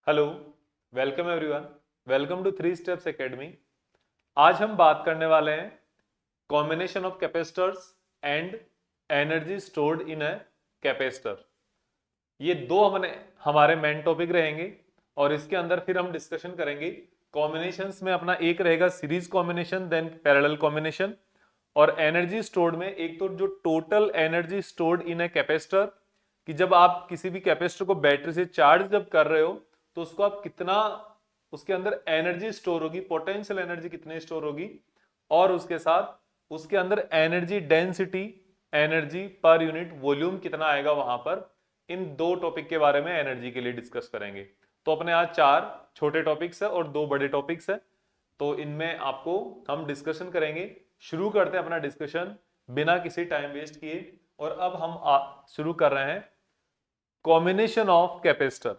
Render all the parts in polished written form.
Hello, welcome everyone. Welcome to three steps academy. आज हम बात करने वाले हैं combination of capacitors and energy stored in a capacitor. ये दो हमारे मेन टॉपिक रहेंगे और इसके अंदर फिर हम डिस्कशन करेंगे। कॉम्बिनेशंस में अपना एक रहेगा series combination, then parallel combination. और एनर्जी स्टोर्ड में एक तो जो total energy stored in a capacitor, कि जब आप किसी भी कैपेसिटर को बैटरी से चार्ज जब कर रहे हो तो उसको आप कितना, उसके अंदर एनर्जी स्टोर होगी, पोटेंशियल एनर्जी कितनी स्टोर होगी, और उसके साथ उसके अंदर energy density, energy per unit volume कितना आएगा वहां पर। इन दो टॉपिक के बारे में एनर्जी के लिए डिस्कस करेंगे। तो अपने आज चार छोटे टॉपिक्स है और दो बड़े टॉपिक्स है, तो इनमें आपको हम डिस्कशन करेंगे। शुरू करते हैं अपना डिस्कशन बिना किसी टाइम वेस्ट किए। और अब हम शुरू कर रहे हैं कॉम्बिनेशन ऑफ कैपेसिटर।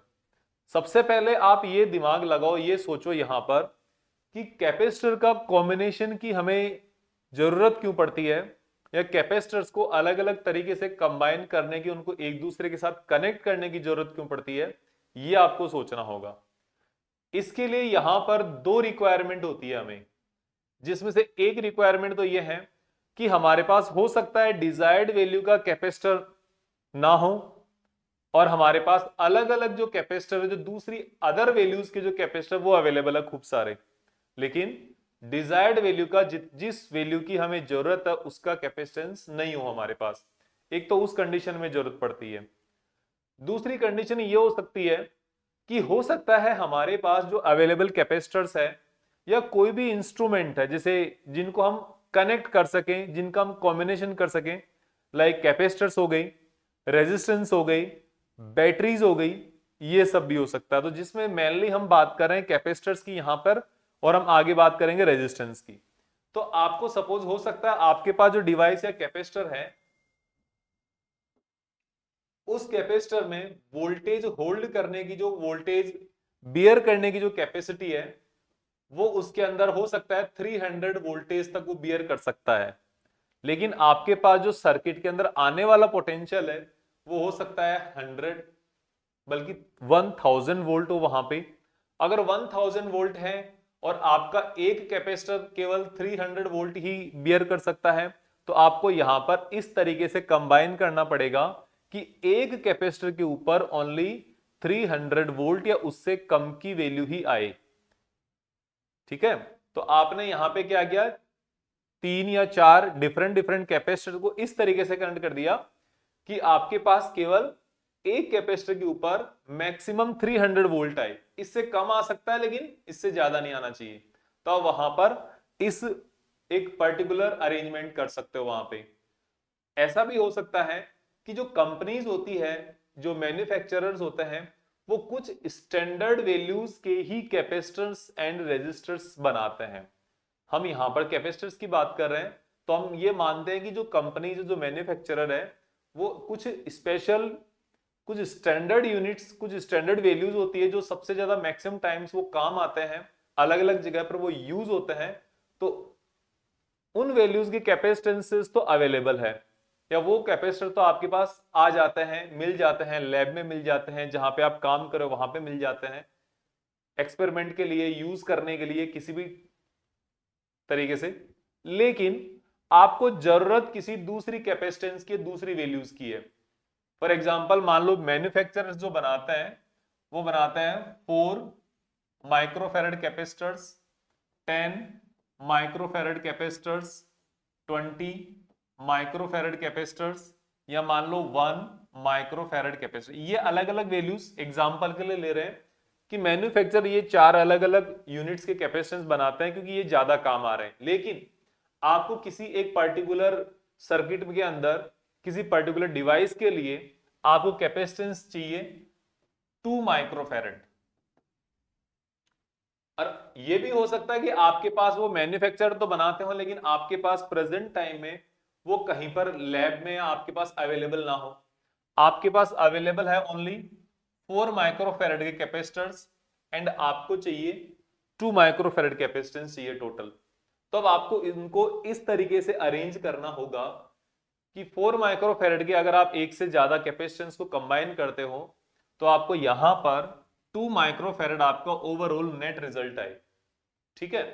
सबसे पहले आप ये दिमाग लगाओ, ये सोचो यहां पर कि कैपेसिटर का कॉम्बिनेशन की हमें जरूरत क्यों पड़ती है, या कैपेसिटर्स को अलग अलग तरीके से कंबाइन करने की, उनको एक दूसरे के साथ कनेक्ट करने की जरूरत क्यों पड़ती है, ये आपको सोचना होगा। इसके लिए यहां पर दो रिक्वायरमेंट होती है हमें, जिसमें से एक रिक्वायरमेंट तो यह है कि हमारे पास हो सकता है डिजायर्ड वैल्यू का कैपेसिटर ना हो, और हमारे पास अलग अलग जो कैपेसिटर है, जो दूसरी अदर वैल्यूज के जो कैपेसिटर वो अवेलेबल है खूब सारे, लेकिन डिजायर्ड वैल्यू का जिस वैल्यू की हमें जरूरत है उसका कैपेसिटेंस नहीं हो हमारे पास। एक तो उस कंडीशन में जरूरत पड़ती है। दूसरी कंडीशन ये हो सकती है कि हो सकता है हमारे पास जो अवेलेबल कैपेसिटर्स है या कोई भी इंस्ट्रूमेंट है जैसे जिनको हम कनेक्ट कर सकें, जिनका हम कॉम्बिनेशन कर सकें, लाइक कैपेसिटर्स हो गई, रेजिस्टेंस हो गई, बैटरीज हो गई, ये सब भी हो सकता है। तो जिसमें मेनली हम बात कर रहे हैं कैपेसिटर्स की यहां पर, और हम आगे बात करेंगे रेजिस्टेंस की। तो आपको सपोज हो सकता है आपके पास जो डिवाइस या कैपेसिटर है, उस कैपेसिटर में वोल्टेज होल्ड करने की, जो वोल्टेज बियर करने की जो कैपेसिटी है, वो उसके अंदर हो सकता है 300 वोल्टेज तक वो बियर कर सकता है। लेकिन आपके पास जो सर्किट के अंदर आने वाला पोटेंशियल है वो हो सकता है 100, बल्कि 1000 वोल्ट हो वहां पे। अगर 1000 वोल्ट है और आपका एक कैपेसिटर केवल 300 वोल्ट ही बियर कर सकता है, तो आपको यहां पर इस तरीके से कंबाइन करना पड़ेगा कि एक कैपेसिटर के ऊपर ओनली 300 वोल्ट या उससे कम की वैल्यू ही आए। ठीक है, तो आपने यहां पे क्या किया, तीन या चार डिफरेंट डिफरेंट कैपेसिटर को इस तरीके से कनेक्ट कर दिया कि आपके पास केवल एक कैपेसिटर के ऊपर मैक्सिमम 300 वोल्ट आए। इससे कम आ सकता है लेकिन इससे ज्यादा नहीं आना चाहिए। तो वहां पर इस एक पर्टिकुलर अरेंजमेंट कर सकते हो वहां पे। ऐसा भी हो सकता है कि जो कंपनीज होती है, जो मैन्युफैक्चरर्स होते हैं, वो कुछ स्टैंडर्ड वैल्यूज के ही कैपेसिटर्स एंड रेजिस्टर्स बनाते हैं। हम यहां पर कैपेसिटर्स की बात कर रहे हैं, तो हम ये मानते हैं कि जो कंपनी, जो मैन्युफैक्चरर है, वो कुछ स्पेशल, कुछ स्टैंडर्ड यूनिट्स, कुछ स्टैंडर्ड वैल्यूज होती है जो सबसे ज्यादा मैक्सिमम टाइम्स वो काम आते हैं, अलग अलग जगह पर वो यूज होते हैं। तो उन वैल्यूज के कैपेसिटेंसेस तो अवेलेबल है, या वो कैपेसिटर तो आपके पास आ जाते हैं, मिल जाते हैं, लैब में मिल जाते हैं, जहां पे आप काम करो वहां पे मिल जाते हैं, एक्सपेरिमेंट के लिए यूज करने के लिए किसी भी तरीके से। लेकिन आपको जरूरत किसी दूसरी कैपेसिटेंस की, दूसरी वैल्यूज की है। फॉर एग्जाम्पल मान लो मैन्युफैक्चरर्स जो बनाते हैं वो बनाते हैं 4 microfarad capacitors, 10 microfarad capacitors, 20 microfarad capacitors, या मान लो 1 माइक्रोफेरेड कैपेसिटर। ये अलग अलग वैल्यूज एग्जांपल के लिए ले रहे हैं कि मैन्युफैक्चर ये चार अलग अलग यूनिट्स के कैपेसिटेंस बनाते हैं क्योंकि ये ज्यादा काम आ रहे हैं। लेकिन आपको किसी एक पर्टिकुलर सर्किट के अंदर, किसी पर्टिकुलर डिवाइस के लिए आपको कैपेसिटेंस चाहिए 2 माइक्रोफेरेड। और ये भी हो सकता है कि आपके पास वो मैन्युफैक्चर तो बनाते हो लेकिन आपके पास प्रेजेंट टाइम में वो कहीं पर लैब में आपके पास अवेलेबल ना हो। आपके पास अवेलेबल है ओनली 4 माइक्रोफेरेड के कैपेसिटर्स, एंड आपको चाहिए 2 माइक्रोफेरेड कैपेसिटेंस चाहिए टोटल। तो अब आपको इनको इस तरीके से अरेंज करना होगा कि 4 माइक्रोफेरेड के अगर आप एक से ज्यादा कैपेसिटेंस को कंबाइन करते हो, तो आपको यहां पर 2 माइक्रोफेरेड आपका ओवरऑल नेट रिजल्ट आए। ठीक है,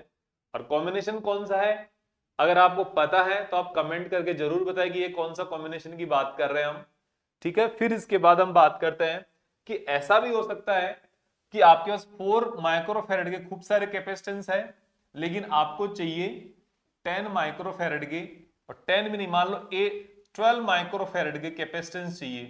और कॉम्बिनेशन कौन सा है अगर आपको पता है तो आप कमेंट करके जरूर बताएं कि ये कौन सा कॉम्बिनेशन की बात कर रहे हैं हम। ठीक है, फिर इसके बाद हम बात करते हैं कि ऐसा भी हो सकता है कि आपके पास 4 माइक्रोफेरेड के खूब सारे कैपेसिटेंस है, लेकिन आपको चाहिए 10 माइक्रोफेरेड के, और 10 भी नहीं, मान लो 12 माइक्रोफेरेड के कैपेसिटेंस चाहिए।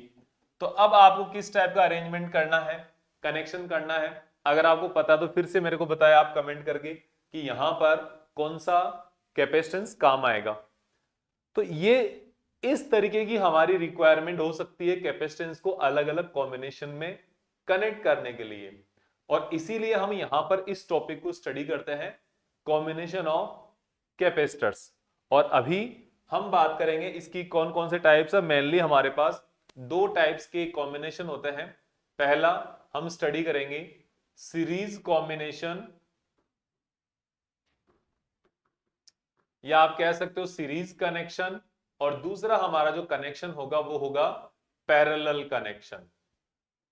तो अब आपको किस टाइप का अरेंजमेंट करना है, कनेक्शन करना है, अगर आपको पता तो फिर से मेरे को बताया आप कमेंट करके कि यहां पर कौन सा कैपेसिटेंस काम आएगा। तो ये इस तरीके की हमारी रिक्वायरमेंट हो सकती है कैपेसिटेंस को अलग अलग कॉम्बिनेशन में कनेक्ट करने के लिए, और इसीलिए हम यहां पर इस टॉपिक को स्टडी करते हैं, कॉम्बिनेशन ऑफ कैपेसिटर्स। और अभी हम बात करेंगे इसकी कौन कौन से टाइप्स है। मेनली हमारे पास 2 टाइप्स के कॉम्बिनेशन होते हैं। पहला हम स्टडी करेंगे सीरीज कॉम्बिनेशन, या आप कह सकते हो सीरीज कनेक्शन, और दूसरा हमारा जो कनेक्शन होगा वो होगा parallel connection,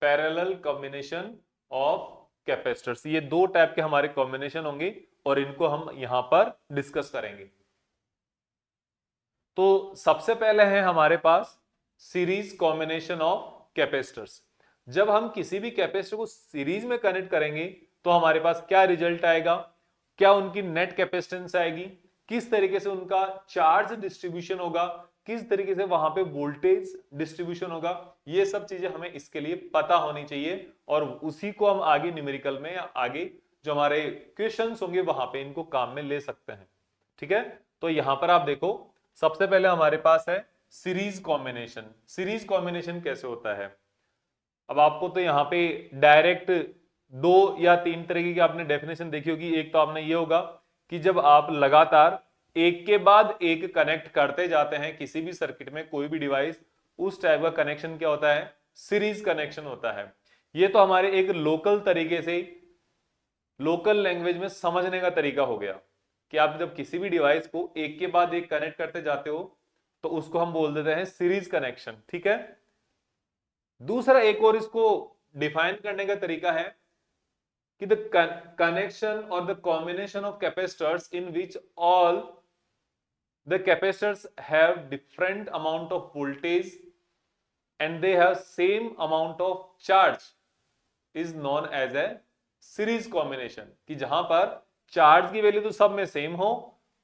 parallel combination of capacitors. ये 2 टाइप के हमारे कॉम्बिनेशन होंगे और इनको हम यहां पर डिस्कस करेंगे। तो सबसे पहले है हमारे पास सीरीज कॉम्बिनेशन ऑफ कैपेसिटर्स। जब हम किसी भी कैपेसिटर को सीरीज में कनेक्ट करेंगे तो हमारे पास क्या रिजल्ट आएगा, क्या उनकी नेट कैपेसिटेंस आएगी, किस तरीके से उनका चार्ज डिस्ट्रीब्यूशन होगा, किस तरीके से वहां पे वोल्टेज डिस्ट्रीब्यूशन होगा, ये सब चीजें हमें इसके लिए पता होनी चाहिए, और उसी को हम आगे न्यूमेरिकल में या आगे जो हमारे क्वेश्चंस होंगे वहां पे इनको काम में ले सकते हैं। ठीक है, तो यहां पर आप देखो सबसे पहले हमारे पास है सीरीज कॉम्बिनेशन। सीरीज कॉम्बिनेशन कैसे होता है, अब आपको तो यहाँ पे डायरेक्ट 2 या 3 तरीके की आपने डेफिनेशन देखी होगी। एक तो आपने ये होगा कि जब आप लगातार एक के बाद एक कनेक्ट करते जाते हैं किसी भी सर्किट में कोई भी डिवाइस, उस टाइप का कनेक्शन क्या होता है, सीरीज कनेक्शन होता है। ये तो हमारे एक लोकल तरीके से, लोकल लैंग्वेज में समझने का तरीका हो गया कि आप जब किसी भी डिवाइस को एक के बाद एक कनेक्ट करते जाते हो तो उसको हम बोल देते हैं सीरीज कनेक्शन। ठीक है, दूसरा एक और इसको डिफाइन करने का तरीका है कि द कनेक्शन और the combination of capacitors in which all the capacitors have different amount of voltage and they have same amount of charge is known as a series combination. कि जहां पर चार्ज की वैल्यू तो सब में same हो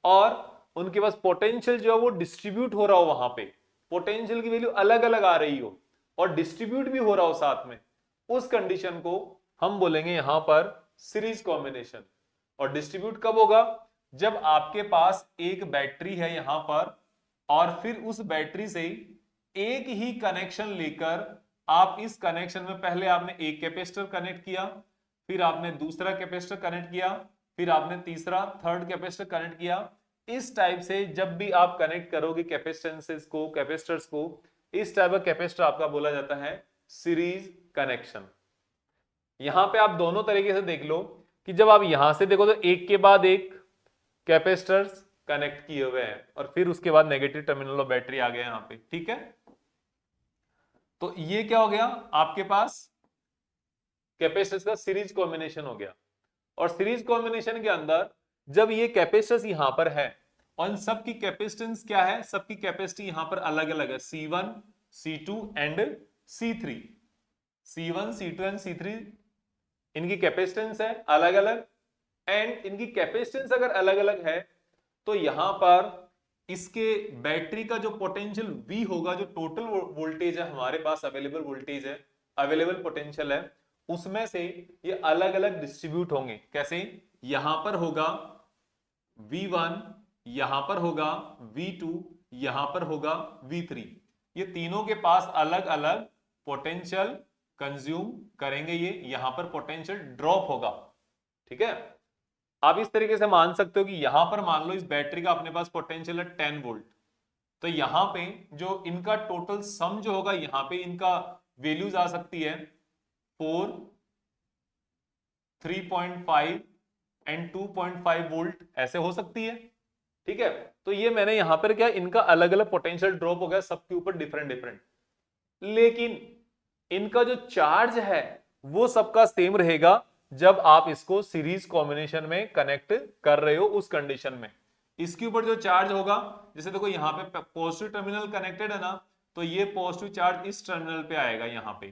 और उनके पास पोटेंशियल जो है वो डिस्ट्रीब्यूट हो रहा हो, वहां पे पोटेंशियल की वैल्यू अलग अलग आ रही हो और डिस्ट्रीब्यूट भी हो रहा हो साथ में, उस कंडीशन को हम बोलेंगे यहां पर सीरीज कॉम्बिनेशन। और डिस्ट्रीब्यूट कब होगा, जब आपके पास एक बैटरी है यहां पर और फिर उस बैटरी से एक ही कनेक्शन लेकर आप इस कनेक्शन में पहले आपने एक कैपेसिटर कनेक्ट किया, फिर आपने दूसरा कैपेसिटर कनेक्ट किया, फिर आपने तीसरा थर्ड कैपेसिटर कनेक्ट किया। इस टाइप से जब भी आप कनेक्ट करोगे कैपेसिटेंसेस को, कैपेसिटर्स को, इस टाइप का कैपेसिटर आपका बोला जाता है सीरीज कनेक्शन। यहां पे आप दोनों तरीके से देख लो कि जब आप यहां से देखो तो एक के बाद एक कैपेसिटर्स कनेक्ट किए हुए हैं और फिर उसके बाद नेगेटिव टर्मिनल ऑफ बैटरी आ गया यहां पे। ठीक है, तो ये क्या हो गया, आपके पास कैपेसिटर्स का सीरीज कॉम्बिनेशन हो गया। और सीरीज कॉम्बिनेशन के अंदर जब ये कैपेसिटर्स यहां पर है और इन सब की कैपेसिटेंस क्या है, सबकी कैपेसिटी यहां पर अलग अलग है, C1 C2 and C3। C1 C2 and C3 इनकी कैपेसिटेंस है अलग अलग, एंड इनकी कैपेसिटेंस अगर अलग अलग है तो यहां पर इसके बैटरी का जो पोटेंशियल V होगा, जो टोटल वोल्टेज है हमारे पास अवेलेबल वोल्टेज है, अवेलेबल पोटेंशियल है, उसमें से ये अलग अलग डिस्ट्रीब्यूट होंगे। कैसे, यहां पर होगा V1, यहां पर होगा V2, यहां पर होगा V3। ये तीनों के पास अलग अलग पोटेंशियल कंज्यूम करेंगे, ये यहां पर पोटेंशियल ड्रॉप होगा। ठीक है, आप इस तरीके से मान सकते हो कि यहां पर मान लो इस बैटरी का अपने पास पोटेंशियल है 10 वोल्ट, तो यहां पे जो इनका टोटल सम जो होगा यहां पे इनका वैल्यूज आ सकती है 4, 3.5 एंड 2.5 वोल्ट, ऐसे हो सकती है। ठीक है, तो ये मैंने यहां पर क्या, इनका अलग अलग पोटेंशियल ड्रॉप हो गया सबके ऊपर डिफरेंट डिफरेंट, लेकिन इनका जो चार्ज है वो सबका सेम रहेगा जब आप इसको सीरीज कॉम्बिनेशन में कनेक्ट कर रहे हो उस कंडीशन में। इसके ऊपर जो चार्ज होगा, जैसे देखो यहाँ पे पॉजिटिव टर्मिनल कनेक्टेड है ना, तो ये पॉजिटिव चार्ज इस टर्मिनल पे आएगा यहाँ पे,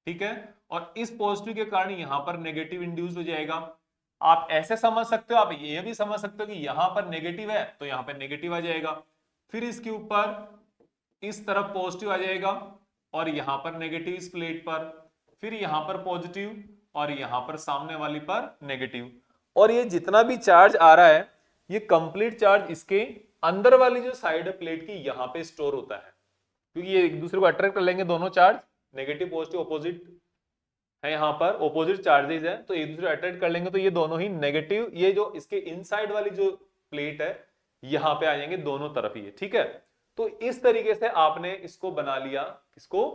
ठीक है, और इस पॉजिटिव के कारण यहां पर नेगेटिव इंड्यूस हो जाएगा। आप ऐसे समझ सकते हो, आप ये भी समझ सकते हो कि यहां पर नेगेटिव है तो यहां पर नेगेटिव आ जाएगा, फिर इसके ऊपर इस तरफ पॉजिटिव आ जाएगा और यहां पर नेगेटिव इस प्लेट पर, फिर यहां पर पॉजिटिव और यहां पर सामने वाली पर नेगेटिव। और ये जितना भी चार्ज आ रहा है ये कंप्लीट चार्ज इसके अंदर वाली जो साइड है प्लेट की यहां पे स्टोर होता है, क्योंकि ये एक दूसरे को अट्रैक्ट कर लेंगे दोनों चार्ज, नेगेटिव पॉजिटिव ऑपोजिट है, यहाँ पर ऑपोजिट चार्जेस है तो एक दूसरे अट्रैक्ट कर लेंगे, तो ये दोनों ही नेगेटिव, ये जो इसके इनसाइड वाली जो प्लेट है यहां पे आ जाएंगे दोनों तरफ ही, ठीक है। तो इस तरीके से आपने इसको बना लिया, इसको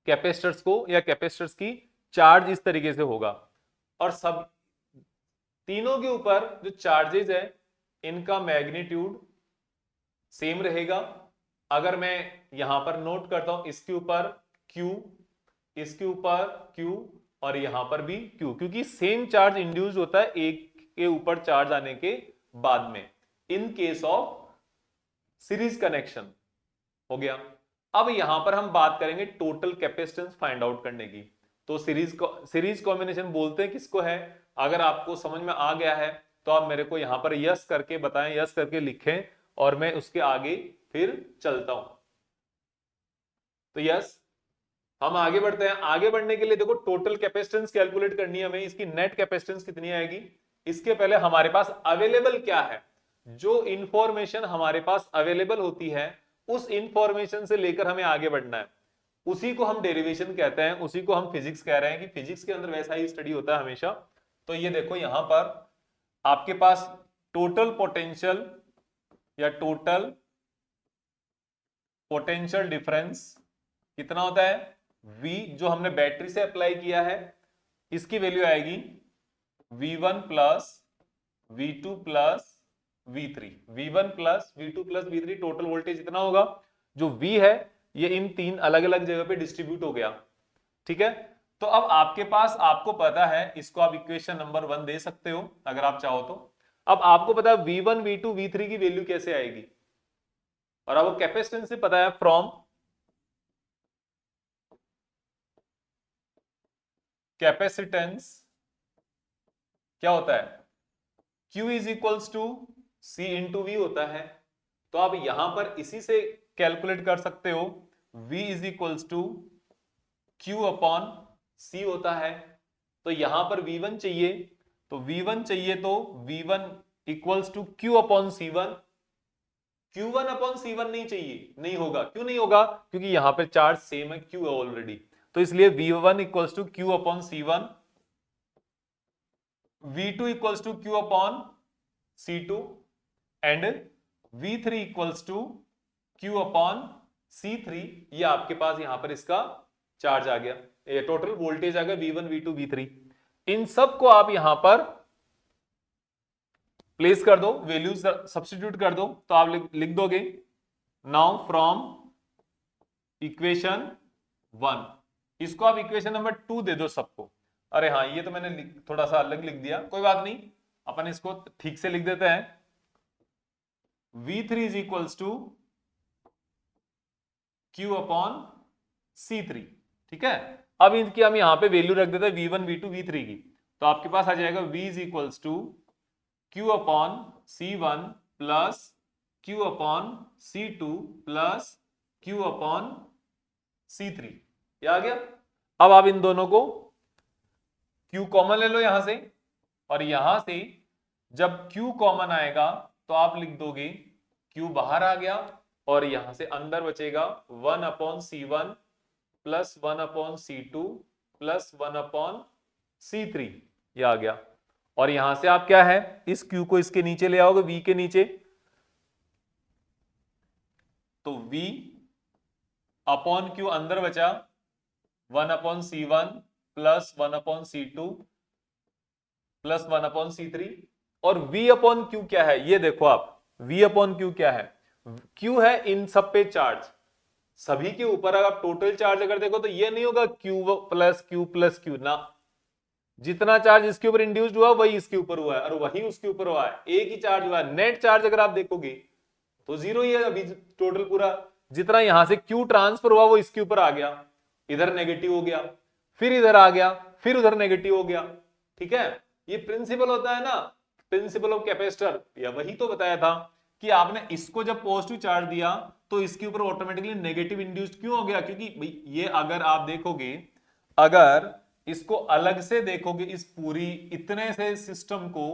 कैपेसिटर्स को, या कैपेसिटर्स की चार्ज इस तरीके से होगा। और सब तीनों के ऊपर जो चार्जेस है इनका मैग्नीट्यूड सेम रहेगा। अगर मैं यहां पर नोट करता हूं इसके ऊपर Q, इसके ऊपर Q और यहां पर भी Q, क्योंकि सेम चार्ज इंड्यूस होता है एक के ऊपर चार्ज आने के बाद में, in case of series connection. हो गया। अब यहां पर हम बात करेंगे टोटल कैपेसिटेंस फाइंड आउट करने की। तो सीरीज कॉम्बिनेशन बोलते हैं किसको है, अगर आपको समझ में आ गया है तो आप मेरे को यहां पर यस करके बताएं, यस करके लिखें और मैं उसके आगे फिर चलता हूं। तो यस, हम आगे बढ़ते हैं। आगे बढ़ने के लिए देखो टोटल कैपेसिटेंस कैलकुलेट करनी है हमें, इसकी नेट कैपेसिटेंस कितनी आएगी। इसके पहले हमारे पास अवेलेबल क्या है, जो इंफॉर्मेशन हमारे पास अवेलेबल होती है उस इंफॉर्मेशन से लेकर हमें आगे बढ़ना है, उसी को हम डेरिवेशन कहते हैं, उसी को हम फिजिक्स कह रहे हैं कि फिजिक्स के अंदर वैसा ही स्टडी होता है हमेशा। तो ये देखो यहां पर आपके पास टोटल पोटेंशियल या टोटल पोटेंशियल डिफरेंस कितना होता है, V जो हमने बैटरी से अप्लाई किया है इसकी वैल्यू आएगी V1 plus V2 plus V3, V1 plus V2 plus V3, total voltage इतना होगा। जो V है ये इन तीन अलग अलग जगह पे डिस्ट्रीब्यूट हो गया, ठीक है। तो अब आपके पास, आपको पता है, इसको आप इक्वेशन नंबर 1 दे सकते हो अगर आप चाहो तो। अब आपको पता है V1 V2 V3 की वैल्यू कैसे आएगी, और आपको कैपेसिटेंस से पता है फ्रॉम कैपेसिटेंस क्या होता है, Q is equals to C into V होता है। तो आप यहां पर इसी से कैलकुलेट कर सकते हो, V is equals to Q upon C होता है। तो यहां पर V1 चाहिए, तो V1 चाहिए तो V1 equals to Q upon C1। Q1 upon C1 नहीं चाहिए, नहीं होगा। क्यों नहीं होगा, क्योंकि यहां पर चार्ज सेम है, Q है ऑलरेडी, तो इसलिए V1 equals to Q upon C1, V2 equals to Q upon C2 and V3 equals to Q upon C3। ये आपके पास यहां पर इसका चार्ज आ गया, ये टोटल वोल्टेज आ गया V1 V2 V3। इन सब को आप यहां पर प्लेस कर दो, वैल्यूज सब्स्टिट्यूट कर दो, तो आप लिख दोगे नाउ फ्रॉम इक्वेशन 1, इसको आप इक्वेशन नंबर 2 दे दो सबको। अरे हाँ, ये तो मैंने थोड़ा सा अलग लिख दिया, कोई बात नहीं, अपन इसको ठीक से लिख देते हैं। V3 is equals to Q upon C3, ठीक है। अब इनकी हम यहां पे वैल्यू रख देते हैं V1 V2 V3 की, तो आपके पास आ जाएगा V is equals to Q upon C1 plus Q upon C2 plus Q upon C3, ये आ गया। अब आप इन दोनों को Q कॉमन ले लो यहां से, और यहां से जब Q कॉमन आएगा तो आप लिख दोगे Q बाहर आ गया, और यहां से अंदर बचेगा 1 upon C1 plus 1 upon C2 plus 1 upon C3, ये आ गया। और यहां से आप क्या है, इस Q को इसके नीचे ले आओगे, V के नीचे, तो V अपॉन Q अंदर बचा 1 upon C1 plus 1 upon C2 plus 1 upon C3। और V अपॉन Q क्या है, ये देखो आप, V अपॉन Q क्या है, Q है इन सब पे चार्ज, सभी के ऊपर अगर आप टोटल चार्ज अगर देखो तो ये नहीं होगा Q plus Q plus Q ना, जितना चार्ज इसके ऊपर इंड्यूस्ड हुआ वही इसके ऊपर हुआ है और वही उसके ऊपर हुआ है, एक ही चार्ज हुआ है। नेट चार्ज अगर आप देखोगे तो जीरो ही है अभी टोटल पूरा, जितना यहां से क्यू ट्रांसफर हुआ वो इसके ऊपर आ गया, इधर नेगेटिव हो गया, फिर इधर आ गया, फिर उधर नेगेटिव हो गया। ठीक है, ये प्रिंसिपल होता है ना, प्रिंसिपल ऑफ कैपेसिटर, या वही तो बताया था कि आपने इसको जब पॉजिटिव चार्ज दिया तो इसके ऊपर ऑटोमेटिकली नेगेटिव इंड्यूस्ड क्यों हो गया, क्योंकि भाई ये अगर आप देखोगे, अगर इसको अलग से देखोगे इस पूरी इतने से सिस्टम को,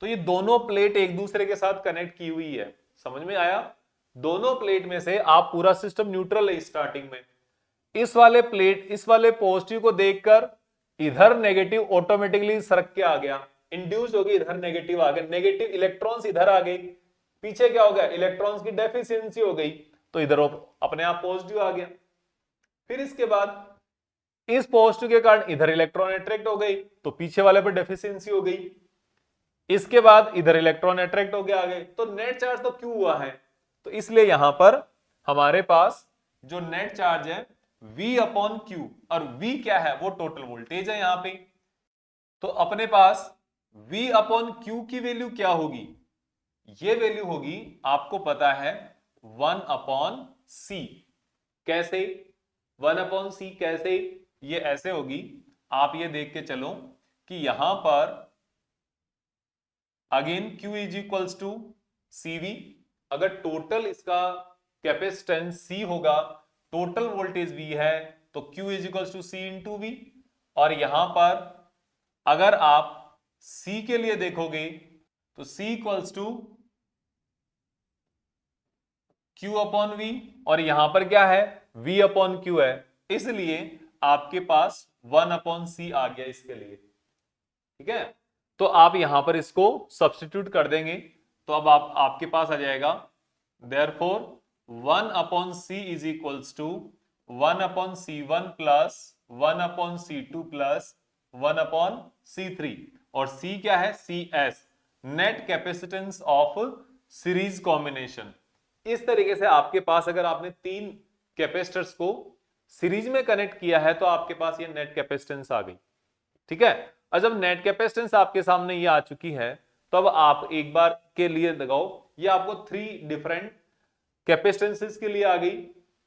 तो ये दोनों प्लेट एक दूसरे के साथ कनेक्ट की हुई है, समझ में आया। दोनों प्लेट में से आप पूरा सिस्टम न्यूट्रल है स्टार्टिंग में, इस वाले प्लेट इस वाले पॉजिटिव को देखकर इधर नेगेटिव ऑटोमेटिकली सरक के आ गया, इंड्यूस हो गई, इधर नेगेटिव आ गया, नेगेटिव इलेक्ट्रॉन्स इधर आ गए, पीछे क्या हो गया, इलेक्ट्रॉन्स की डेफिशिएंसी हो गई, तो इधर अपने आप पॉजिटिव आ गया। फिर इसके बाद इस पॉजिटिव के कारण इधर इलेक्ट्रॉन अट्रैक्ट हो गई, तो पीछे वाले पर डेफिशिएंसी हो गई, इसके बाद इधर इलेक्ट्रॉन अट्रैक्ट हो गया आगे, तो नेट चार्ज तो क्यों हुआ है, तो इसलिए यहां पर हमारे पास जो नेट चार्ज है V अपॉन क्यू, और V क्या है, वो टोटल वोल्टेज है यहां पे। तो अपने पास V अपॉन क्यू की वैल्यू क्या होगी, ये वैल्यू होगी, आपको पता है 1 अपॉन सी। कैसे 1 अपॉन सी, कैसे, ये ऐसे होगी, आप ये देख के चलो कि यहां पर again Q is equals to CV, अगर टोटल इसका कैपेसिटेंस C होगा, टोटल वोल्टेज V है, तो Q is equals to C into V, और यहां पर अगर आप C के लिए देखोगे तो C equals to Q upon V, और यहां पर क्या है, V अपॉन Q है, इसलिए आपके पास 1 अपॉन C आ गया इसके लिए। ठीक है, तो आप यहां पर इसको सब्स्टिट्यूट कर देंगे, तो अब आपके पास आ जाएगा therefore 1 upon C is equals to 1 upon C1 plus 1 upon C2 plus 1 upon C3, और C क्या है, CS, net capacitance of series combination. इस तरीके से आपके पास अगर आपने तीन कैपेसिटर्स को सीरीज में कनेक्ट किया है तो आपके पास ये नेट कैपेसिटेंस आ गई। ठीक है, और जब नेट कैपेसिटेंस आपके सामने ये आ चुकी है, तो अब आप एक बार के लिए लगाओ, ये आपको 3 डिफरेंट कैपेसिटेंसेस के लिए आ गई।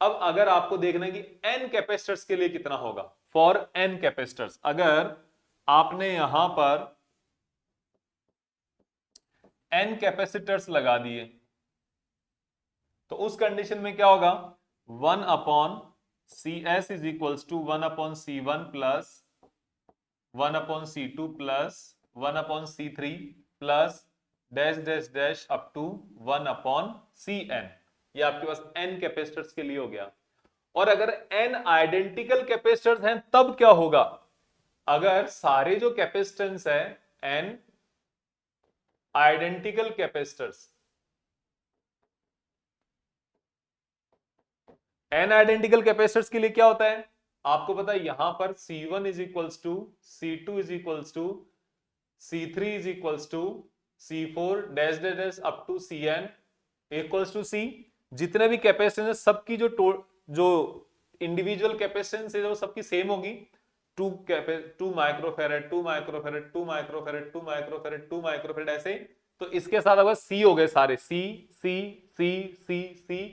अब अगर आपको देखना है कि n कैपेसिटर्स के लिए कितना होगा, फॉर n कैपेसिटर्स, अगर आपने यहां पर n कैपेसिटर्स लगा दिए, तो उस कंडीशन में क्या होगा, 1 upon CS is equals to 1 upon C1 plus 1 upon C2 plus 1 upon C3 plus dash dash dash up to 1 upon Cn, ये आपके पास n कैपेसिटर्स के लिए हो गया। और अगर n आइडेंटिकल कैपेसिटर्स हैं तब क्या होगा, अगर सारे जो कैपेसिटेंस है n identical capacitors, n identical capacitors के लिए क्या होता है, आपको पता है यहां पर C1 is equals to C2 is equals to C3 is equals to C4 dash dash dash up to Cn equals to C, जितने भी कैपेसिटेंस है सबकी जो इंडिविजुअल कैपेसिटेंस है वो सबकी सेम होगी, 2 microfarad 2 microfarad 2 microfarad 2 microfarad 2 microfarad ऐसे। तो इसके साथ अगर C हो गए सारे, C C C C C,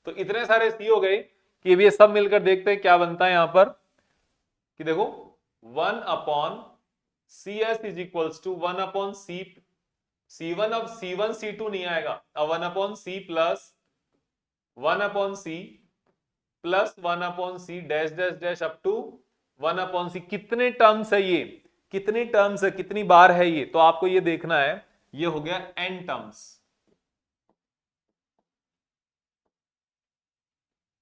तो इतने सारे C हो गए कि ये सब मिलकर देखते हैं क्या बनता है यहां पर, कि देखो 1 upon CS is equals to 1 upon C1, अब C1 C2 नहीं आएगा, अब 1 upon C plus 1 upon C plus 1 upon C dash dash dash up to 1 upon C। कितने टर्म्स है ये, कितनी टर्म्स है, कितनी बार है ये, तो आपको ये देखना है, ये हो गया n टर्म्स,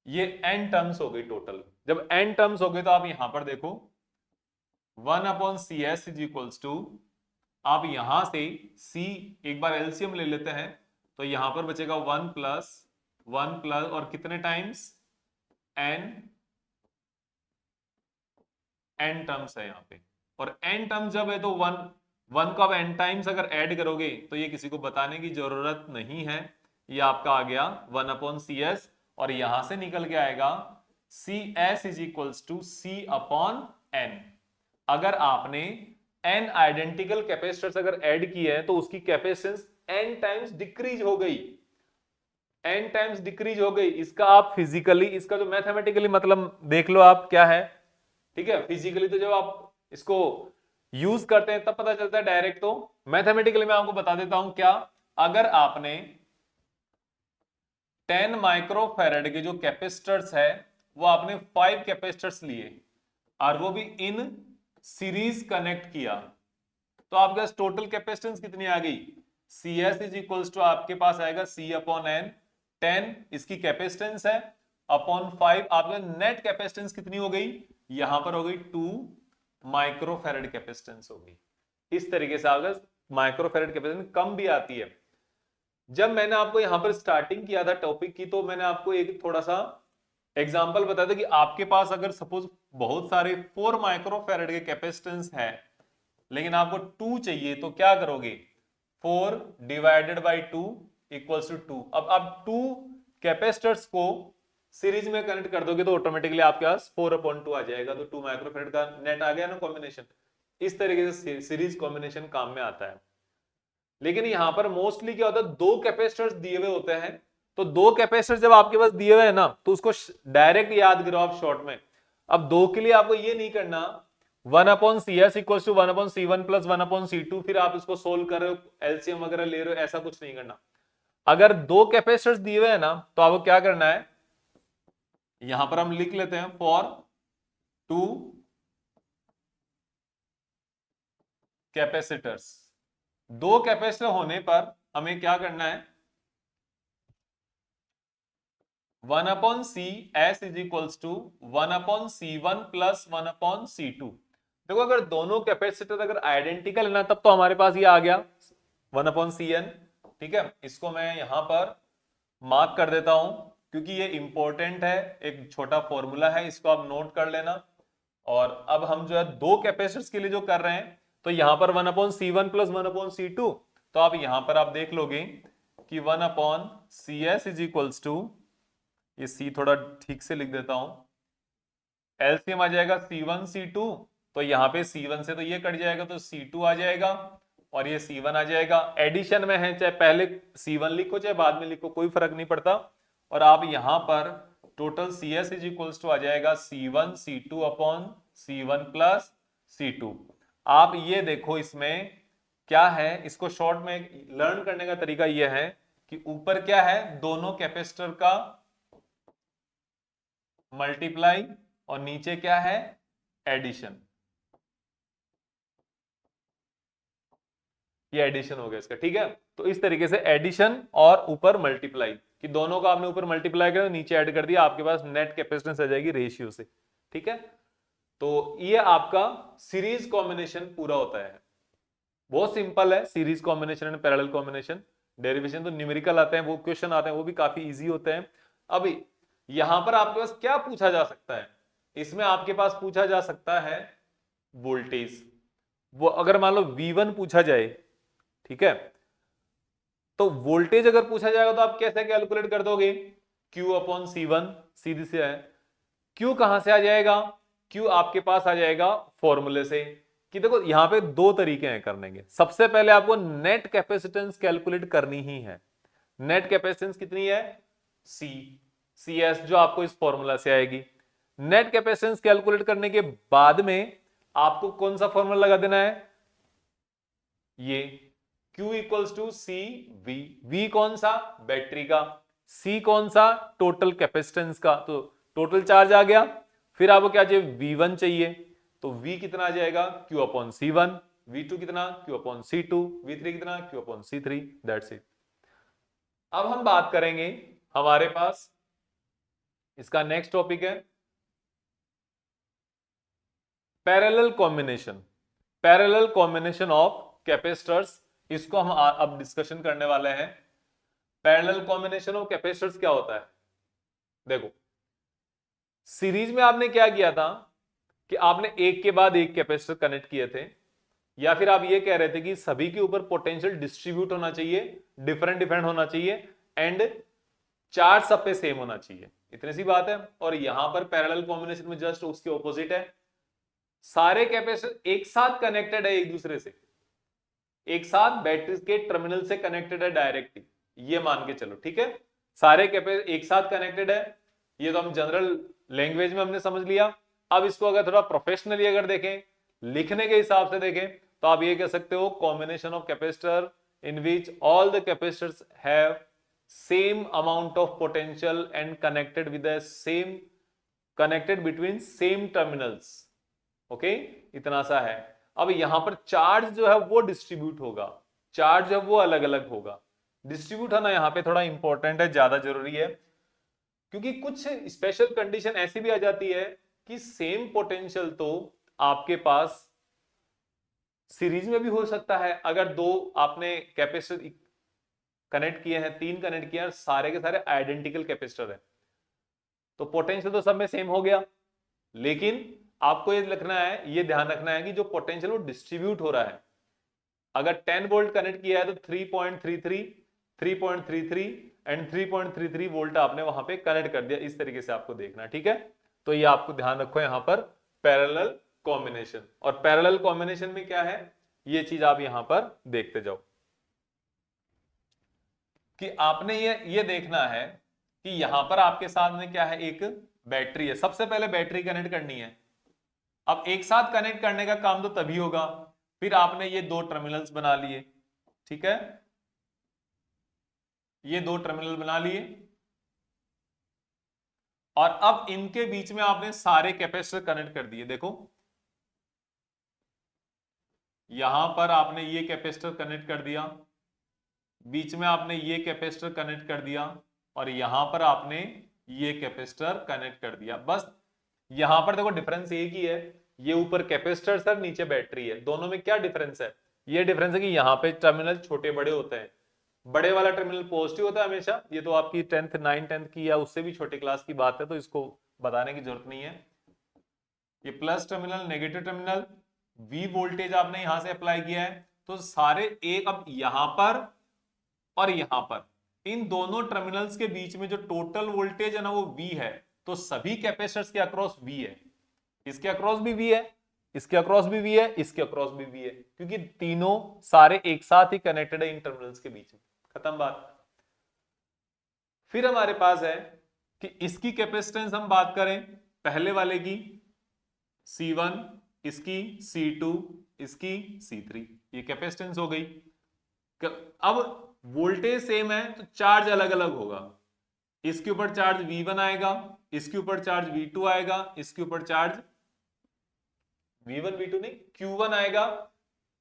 ये n टर्म्स हो गई टोटल। जब n टर्म्स हो गए तो आप यहां पर देखो 1 upon CS is equals to, आप यहां से C एक बार एलसीएम ले लेते हैं, तो यहां पर बचेगा 1 प्लस 1 प्लस और कितने टाइम्स n टर्म्स है यहां पे, और n टर्म्स जब है तो 1 को आप n टाइम्स अगर ऐड करोगे तो ये किसी को बताने की जरूरत नहीं है, ये आपका आ गया 1 अपॉन CS, और यहां से निकल के आएगा CS is equals to C upon N। अगर आपने N आइडेंटिकल कैपेसिटर्स अगर ऐड किए हैं तो उसकी कैपेसिटेंस N टाइम्स डिक्रीज हो गई, N टाइम्स डिक्रीज हो गई। इसका आप फिजिकली, इसका जो मैथमेटिकली मतलब देख लो आप क्या है, ठीक है। फिजिकली तो जब आप इसको यूज करते हैं तब पता चलता है डायरेक्ट, तो मैथमेटिकली मैं आपको बता देता हूं क्या। अगर आपने 10 माइक्रोफैरेड के जो कैपेसिटर्स है वो आपने 5 कैपेसिटर्स लिए और वो भी इन सीरीज कनेक्ट किया, तो आपके पास टोटल कैपेसिटेंस कितनी आ गई? CS इज इक्वल्स टू आपके पास आएगा C अपॉन N। 10 इसकी कैपेसिटेंस है, अपॉन 5 आपका नेट कैपेसिटेंस कितनी हो गई? यहां पर हो गई 2 माइक्रोफैरेड कैपेसिटेंस हो गई। इस तरीके से आपका माइक्रोफैरेड कैपेसिटेंस कम भी आती है। जब मैंने आपको यहां पर स्टार्टिंग किया था टॉपिक की, तो मैंने आपको एक थोड़ा सा एग्जांपल बताया था कि आपके पास अगर सपोज बहुत सारे 4 माइक्रोफैरेड के कैपेसिटेंस है लेकिन आपको 2 चाहिए, तो क्या करोगे? 4 डिवाइडेड बाई 2 इक्वल्स टू 2। अब आप 2 कैपेसिटर्स को सीरीज में कनेक्ट कर दोगे तो ऑटोमेटिकली आपके पास 4/2 आ जाएगा, तो 2 माइक्रोफैरेड का नेट आ गया ना कॉम्बिनेशन। इस तरीके से सीरीज कॉम्बिनेशन काम में आता है। लेकिन यहां पर मोस्टली क्या होता है, 2 कैपेसिटर्स दिए हुए होते हैं, तो 2 कैपेसिटर जब आपके पास दिए हुए हैं ना, तो उसको डायरेक्ट याद करो आप शॉर्ट में। अब 2 के लिए आपको ये नहीं करना 1/CS equal to 1/C1 plus 1/C2, फिर आप इसको सोल्व कर रहे हो, एलसीएम वगैरह ले रहे हो, ऐसा कुछ नहीं करना। अगर 2 कैपेसिटर्स दिए हुए हैं ना, तो आपको क्या करना है, यहां पर हम लिख लेते हैं फॉर 2 कैपेसिटर्स। 2 कैपेसिटर होने पर हमें क्या करना है, 1/CS is equals to 1/C1 plus 1/C2। देखो अगर दोनों कैपेसिटर अगर आइडेंटिकल है ना, तब तो हमारे पास ये आ गया 1/CN। ठीक है, इसको मैं यहां पर मार्क कर देता हूं क्योंकि ये इंपॉर्टेंट है, एक छोटा फॉर्मूला है, इसको आप नोट कर लेना। और अब हम जो है 2 कैपेसिटर्स के लिए जो कर रहे हैं, तो यहां पर 1/C1 प्लस 1/C2, तो आप यहां पर आप देख लोगे कि 1/CS इज इक्वल्स टू, ये C थोड़ा ठीक से लिख देता हूं, एलसीएम आ जाएगा C1 C2, तो यहां पे C1 से तो ये कट जाएगा तो C2 आ जाएगा और ये C1 आ जाएगा। एडिशन में है, चाहे पहले C1 लिखो चाहे बाद में लिखो, कोई फर्क नहीं पड़ता। और आप यहां पर total CS is equals to आ जाएगा C1 C2 upon C1 plus C2। आप ये देखो इसमें क्या है, इसको शॉर्ट में लर्न करने का तरीका यह है कि ऊपर क्या है, दोनों कैपेसिटर का मल्टीप्लाई, और नीचे क्या है, एडिशन। ये एडिशन हो गया इसका, ठीक है। तो इस तरीके से एडिशन और ऊपर मल्टीप्लाई, कि दोनों का आपने ऊपर मल्टीप्लाई किया नीचे ऐड कर दिया, आपके पास नेट कैपेसिटेंस आ जाएगी रेशियो से। ठीक है, तो ये आपका सीरीज कॉम्बिनेशन पूरा होता है। बहुत सिंपल है series combination and parallel combination. Derivation तो न्यूमेरिकल आते हैं, वो क्वेश्चन आते हैं, वो भी काफी इजी होते हैं। अभी यहां पर आपके पास क्या पूछा जा सकता है, इसमें आपके पास पूछा जा सकता है वोल्टेज। वो अगर मान लो V1 पूछा जाए, ठीक है, तो वोल्टेज अगर पूछा जाएगा तो आप कैसे कैलकुलेट कर दोगे, Q अपॉन C1, सीधी से है। Q कहां से आ जाएगा, Q आपके पास आ जाएगा फॉर्मूले से, कि देखो यहां पे 2 तरीके हैं करने के। सबसे पहले आपको नेट कैपेसिटेंस कैलकुलेट करनी ही है। नेट कैपेसिटेंस कितनी है, CS, जो आपको इस फॉर्मूला से आएगी। नेट कैपेसिटेंस कैलकुलेट करने के बाद में आपको कौन सा फॉर्मूला लगा देना है, ये Q equals to C V. V कौन सा, बैटरी का, C कौन सा, टोटल कैपेसिटेंस का, तो टोटल चार्ज आ गया। फिर आपको क्या चाहिए, V1 चाहिए, तो V कितना आ जाएगा, Q अपॉन C1, V2 कितना, Q अपॉन C2, V3 कितना, Q upon C3, that's it. अब हम बात करेंगे, हमारे पास इसका नेक्स्ट टॉपिक है parallel combination. Parallel combination of capacitors, इसको हम अब डिस्कशन करने वाले हैं। पैरेलल कॉम्बिनेशन ऑफ कैपेसिटर्स क्या होता है, देखो सीरीज में आपने क्या किया था कि आपने एक के बाद एक कैपेसिटर कनेक्ट किए थे, या फिर आप ये कह रहे थे कि सभी के ऊपर पोटेंशियल डिस्ट्रीब्यूट होना चाहिए, डिफरेंट डिफरेंट होना चाहिए, एंड चार्ज सब पे सेम होना चाहिए, इतनी सी बात है। और यहां पर पैरेलल कॉम्बिनेशन में जस्ट उसके ऑपोजिट है, सारे कैपेसिटर एक साथ कनेक्टेड है एक दूसरे से, एक साथ बैटरी के टर्मिनल से कनेक्टेड है डायरेक्टली, ये मान के चलो, ठीक है। सारे कैपेसिटर एक साथ कनेक्टेड है, ये तो हम जनरल लैंग्वेज में हमने समझ लिया। अब इसको अगर थोड़ा प्रोफेशनली अगर देखें, लिखने के हिसाब से देखें, तो आप ये कह सकते हो combination of capacitor in which all the capacitors have same amount of potential and connected with the same, connected between same terminals. Okay, इतना सा है। अब यहां पर चार्ज जो है वो डिस्ट्रीब्यूट होगा, चार्ज है वो अलग अलग होगा। डिस्ट्रीब्यूट होना यहां पे थोड़ा इंपॉर्टेंट है, ज्यादा जरूरी है, क्योंकि कुछ स्पेशल कंडीशन ऐसी भी आ जाती है कि सेम पोटेंशियल तो आपके पास सीरीज में भी हो सकता है। अगर दो आपने कैपेसिटर कनेक्ट किए हैं, तीन कनेक्ट किए हैं, सारे के सारे आइडेंटिकल कैपेसिटर है, तो पोटेंशियल तो सब में सेम हो गया, लेकिन आपको ये लिखना है, ये ध्यान रखना है कि जो पोटेंशियल वो डिस्ट्रीब्यूट हो रहा है। अगर 10 वोल्ट कनेक्ट किया है तो 3.33, 3.33 एंड 3.33 वोल्ट आपने वहां पे कनेक्ट कर दिया, इस तरीके से आपको देखना, ठीक है। तो ये आपको ध्यान रखो यहां पर पैरेलल कॉम्बिनेशन, और पैरेलल कॉम्बिनेशन में क्या है ये चीज आप यहां पर देखते जाओ कि आपने ये देखना है कि यहां पर आपके सामने क्या है, एक बैटरी है। सबसे पहले बैटरी कनेक्ट करनी है। अब एक साथ कनेक्ट करने का काम तो तभी होगा, फिर आपने ये दो टर्मिनल्स बना लिए, ठीक है, ये दो टर्मिनल बना लिए, और अब इनके बीच में आपने सारे कैपेसिटर कनेक्ट कर दिए। देखो यहां पर आपने ये कैपेसिटर कनेक्ट कर दिया, बीच में आपने ये कैपेसिटर कनेक्ट कर दिया, और यहां पर आपने ये कैपेसिटर कनेक्ट कर दिया। बस यहां पर देखो डिफरेंस एक ही है, ये ऊपर कैपेसिटर सर नीचे बैटरी है, दोनों में क्या डिफरेंस है, ये डिफरेंस है कि यहां पे टर्मिनल छोटे बड़े होते हैं, बड़े वाला टर्मिनल पॉजिटिव होता है हमेशा। ये तो आपकी 9th की या उससे भी छोटे क्लास की बात है, तो इसको बताने की जरूरत नहीं है। ये plus terminal, negative terminal, V voltage आपने यहां से अप्लाई किया है, तो सारे एक, अब यहां पर और यहां पर इन दोनों टर्मिनल्स के बीच में जो टोटल वोल्टेज है ना वो V है, तो सभी कैपेसिटर्स के अक्रॉस V है, इसके अक्रॉस भी V है, इसके अक्रॉस भी V है, इसके अक्रॉस भी V है, क्योंकि तीनों सारे एक साथ ही कनेक्टेड है इन टर्मिनल्स के बीच में। खत्म बात। फिर हमारे पास है कि इसकी कैपेसिटेंस हम बात करें पहले वाले की C1, इसकी C2, इसकी C3, ये कैपेसिटेंस हो गई। अब वोल्टेज सेम है तो चार्ज अलग अलग होगा, इसके ऊपर चार्ज V1 आएगा, इसके ऊपर चार्ज V2 आएगा, इसके ऊपर चार्ज V1 V2 नहीं Q1 आएगा,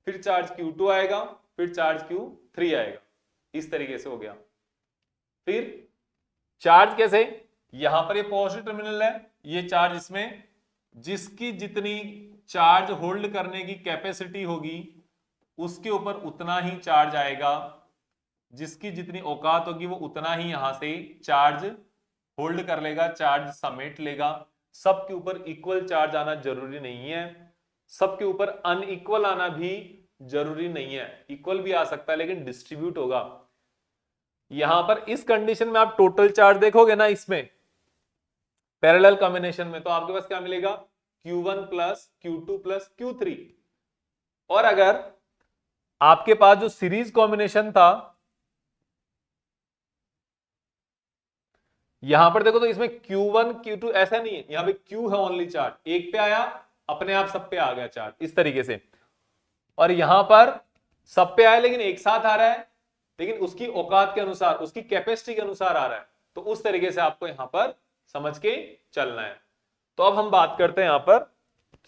फिर चार्ज Q2 आएगा, फिर चार्ज Q3 आएगा, इस तरीके से हो गया। फिर चार्ज कैसे, यहां पर ये पॉजिटिव टर्मिनल है, ये चार्ज इसमें, जिसकी जितनी चार्ज होल्ड करने की कैपेसिटी होगी उसके ऊपर उतना ही चार्ज आएगा, जिसकी जितनी औकात होगी वो उतना ही यहां से चार्ज होल्ड कर लेगा, चार्ज समेट लेगा। सबके ऊपर इक्वल चार्ज आना जरूरी नहीं है, सबके ऊपर अनइक्वल आना भी जरूरी नहीं है, इक्वल भी आ सकता है लेकिन डिस्ट्रीब्यूट होगा। यहां पर इस कंडीशन में आप टोटल चार्ज देखोगे ना इसमें पैरेलल कॉम्बिनेशन में, तो आपके पास क्या मिलेगा, Q1 plus Q2 plus Q3। और अगर आपके पास जो सीरीज कॉम्बिनेशन था यहां पर देखो, तो इसमें Q1 Q2 ऐसा नहीं है, यहां पे Q है ओनली चार्ज, एक पे आया अपने आप सब पे आ गया चार्ज, इस तरीके से। और यहां पर सब पे आया लेकिन एक साथ आ रहा है, लेकिन उसकी औकात के अनुसार, उसकी कैपेसिटी के अनुसार आ रहा है, तो उस तरीके से आपको यहां पर समझ के चलना है। तो अब हम बात करते हैं यहां पर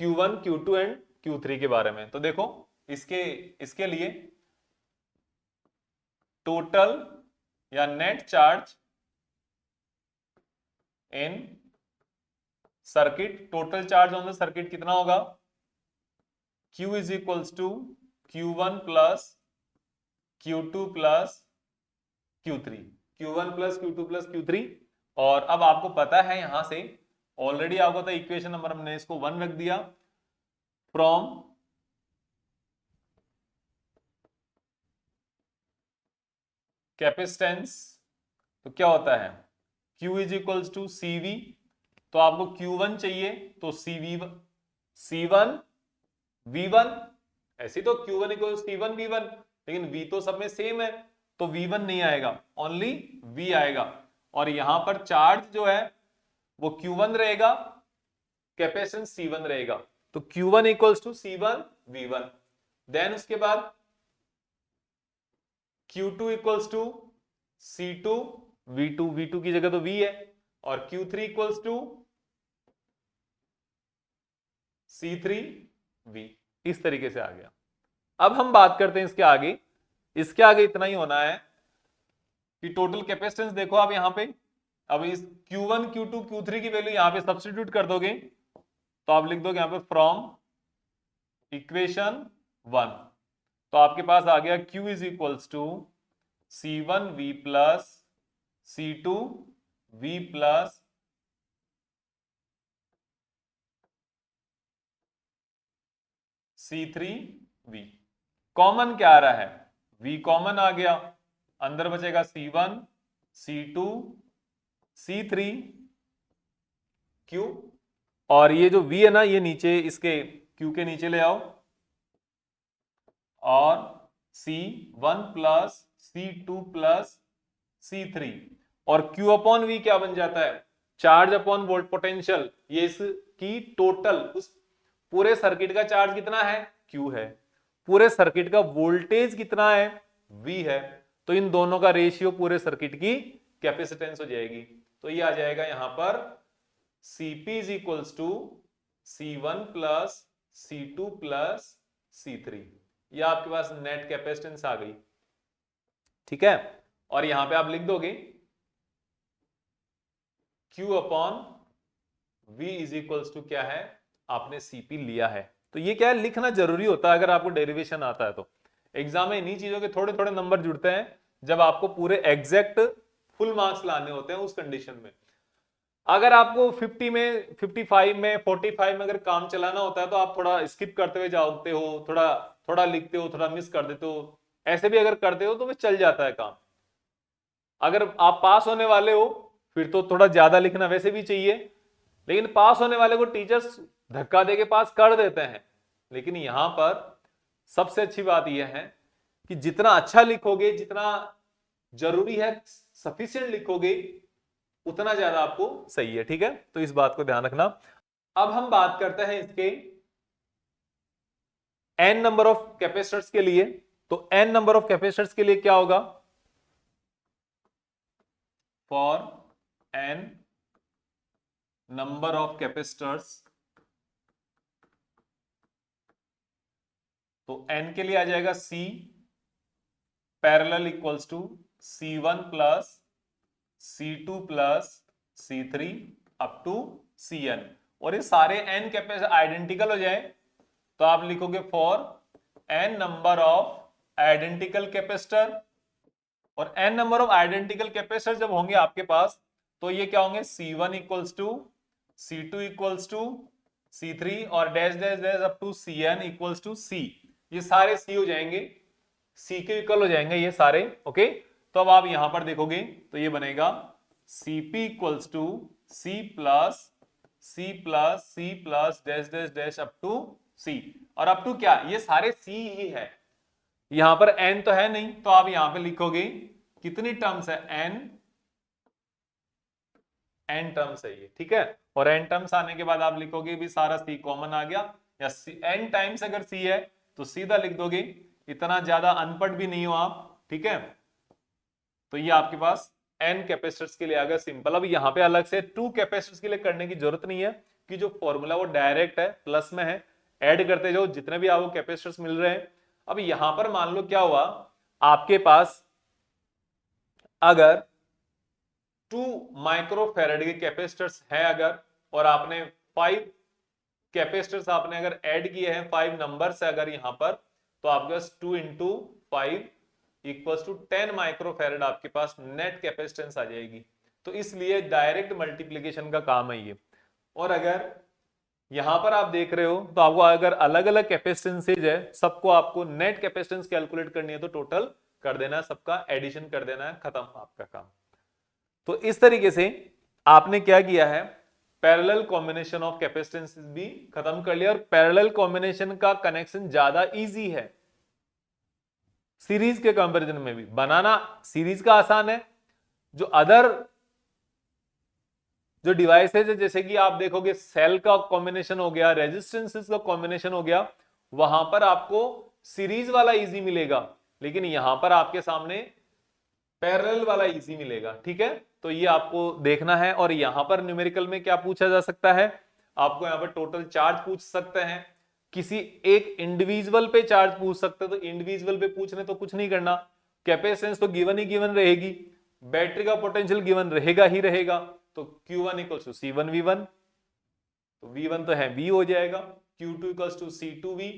Q1 Q2 एंड Q3 के बारे में। तो देखो इसके इसके लिए टोटल या net charge in circuit, total charge on the circuit कितना होगा, Q is equals to Q1 plus Q2 plus Q3, Q1 plus Q2 plus Q3। और अब आपको पता है यहां से ऑलरेडी आपको था इक्वेशन नंबर, हमने इसको 1 रख दिया, फ्रॉम कैपेसिटेंस, तो क्या होता है Q is equals to CV, तो आपको Q1 चाहिए तो C1 V1, ऐसे तो Q1 इक्वल C1 V1, लेकिन V तो सब में सेम है, तो V1 नहीं आएगा, ओनली V आएगा। और यहां पर चार्ज जो है वो Q1 रहेगा, कैपेसिटेंस C1 रहेगा, तो Q1 equals to C1 V1। Then उसके बाद Q2 equals to C2 V2, V2 की जगह तो V है, और Q3 equals to C3 V, इस तरीके से आ गया। अब हम बात करते हैं इसके आगे। इसके आगे इतना ही होना है कि टोटल कैपेसिटेंस देखो आप यहां पे, अब इस Q1 Q2 Q3 की वैल्यू यहां पे सब्स्टिट्यूट कर दोगे, तो आप लिख दोगे यहां पे फ्रॉम इक्वेशन 1, तो आपके पास आ गया Q is equals to C1V plus C2V plus C3V। Common क्या आ रहा है? V कॉमन आ गया, अंदर बचेगा C1 C2 C3 Q, और ये जो V है ना, ये नीचे इसके Q के नीचे ले आओ, और C1 plus C2 plus C3, और Q अपॉन V क्या बन जाता है? Charge upon volt potential. ये इसकी टोटल, उस पूरे सर्किट का चार्ज कितना है? Q है। पूरे सर्किट का वोल्टेज कितना है? V है। तो इन दोनों का रेशियो पूरे सर्किट की कैपेसिटेंस हो जाएगी। तो ये आ जाएगा यहां पर Cp is equals to C1 plus C2 plus C3। ये आपके पास नेट कैपेसिटेंस आ गई, ठीक है। और यहां पे आप लिख दोगे Q upon V is equals to क्या है? आपने Cp लिया है। तो ये क्या है, लिखना जरूरी होता है अगर आपको डेरिवेशन आता है तो। एग्जाम में इन्हीं चीजों के थोड़े थोड़े नंबर जुड़ते हैं जब आपको पूरे एग्जैक्ट फुल मार्क्स लाने होते हैं उस कंडीशन में। अगर आपको 50 में 55 में 45 में अगर काम चलाना होता है तो आप थोड़ा स्किप करते हुए जाते हो, थोड़ा थोड़ा लिखते हो, थोड़ा मिस कर देते हो, ऐसे भी अगर करते हो तो वो चल जाता है काम। अगर आप पास होने वाले हो फिर तो थोड़ा ज्यादा लिखना वैसे भी चाहिए, लेकिन पास होने वाले को टीचर्स धक्का देके पास कर देते हैं। लेकिन यहां पर सबसे अच्छी बात यह है कि जितना अच्छा लिखोगे, जितना जरूरी है सफिशिएंट लिखोगे, उतना ज्यादा आपको सही है, ठीक है। तो इस बात को ध्यान रखना। अब हम बात करते हैं इसके n नंबर ऑफ कैपेसिटर्स के लिए। तो n नंबर ऑफ कैपेसिटर्स के लिए क्या होगा? For n number of capacitors, तो n के लिए आ जाएगा C parallel equals to C1 plus C2 plus C3 up to Cn। और ये सारे n कैपेसिटर आइडेंटिकल हो जाए तो आप लिखोगे for n number of identical capacitor. और n number of identical capacitor जब होंगे आपके पास तो ये क्या होंगे? C1 equals to C2 equals to C3 और dash dash dash up to Cn equals to C। ये सारे C हो जाएंगे, C के इक्वल हो जाएंगे ये सारे, ओके। तो अब आप यहां पर देखोगे तो ये बनेगा Cp equals to C plus C plus C plus dash dash dash up to C। और अप टू क्या? ये सारे C ही है, यहां पर n तो है नहीं, तो आप यहां पे लिखोगे कितनी टर्म्स है? n टर्म्स है ये, ठीक है। और n टर्म्स आने के बाद आप लिखोगे भी सारा C कॉमन आ गया, या n टाइम्स अगर C है तो सीधा लिख दोगे, इतना ज्यादा अनपढ़ भी नहीं हो आप, ठीक है। तो ये आपके पास n कैपेसिटर्स के लिए आ गया सिंपल। अब यहां पे अलग से 2 कैपेसिटर्स के लिए करने की जरूरत नहीं है, कि जो फॉर्मूला वो डायरेक्ट है, प्लस में है, ऐड करते जाओ जितने भी आपको कैपेसिटर्स मिल रहे हैं। अब यहां पर मान लो क्या हुआ, आपके पास अगर 2 माइक्रोफैराड के कैपेसिटर्स है अगर, और आपने 5 कैपेसिटर्स आपने अगर ऐड किए हैं, 5 नंबर से अगर यहां पर, तो आपके पास 2 इंटू 5 इक्वल्स टू 10 माइक्रोफैराड आपके पास नेट कैपेसिटेंस आ जाएगी। तो इसलिए डायरेक्ट मल्टीप्लीकेशन का काम है ये। और अगर यहां पर आप देख रहे हो तो आपको अगर अलग अलग कैपेसिटेंसेज है, सबको आपको नेट कैपेसिटेंस कैलकुलेट करनी है तो टोटल कर देना है, सबका एडिशन कर देना है, खत्म आपका काम। तो इस तरीके से आपने क्या किया है, पैरेलल कॉम्बिनेशन ऑफ कैपेसिटेंस भी खत्म कर लिया, और पैरेलल कॉम्बिनेशन का कनेक्शन ज्यादा इजी है सीरीज के कंपैरिजन में भी। बनाना सीरीज का आसान है, जो अदर जो डिवाइसेज है जैसे कि आप देखोगे सेल का कॉम्बिनेशन हो गया, रेजिस्टेंसेस का कॉम्बिनेशन हो गया, वहां पर आपको सीरीज वाला इजी मिलेगा, लेकिन यहां पर आपके सामने पैरेलल वाला इजी मिलेगा। ठीक है, तो ये आपको देखना है। और यहां पर न्यूमेरिकल में क्या पूछा जा सकता है, आपको यहां पर टोटल चार्ज पूछ सकते हैं, किसी एक इंडिविजुअल पे चार्ज पूछ सकते हैं, तो इंडिविजुअल पे पूछने तो कुछ नहीं करना, कैपेसिटेंस तो गिवन ही गिवन रहेगी, बैटरी का पोटेंशियल गिवन रहेगा ही रहेगा, तो Q1 इक्वल टू C1V1, तो V1 तो है V हो जाएगा, Q2 equal to C2V,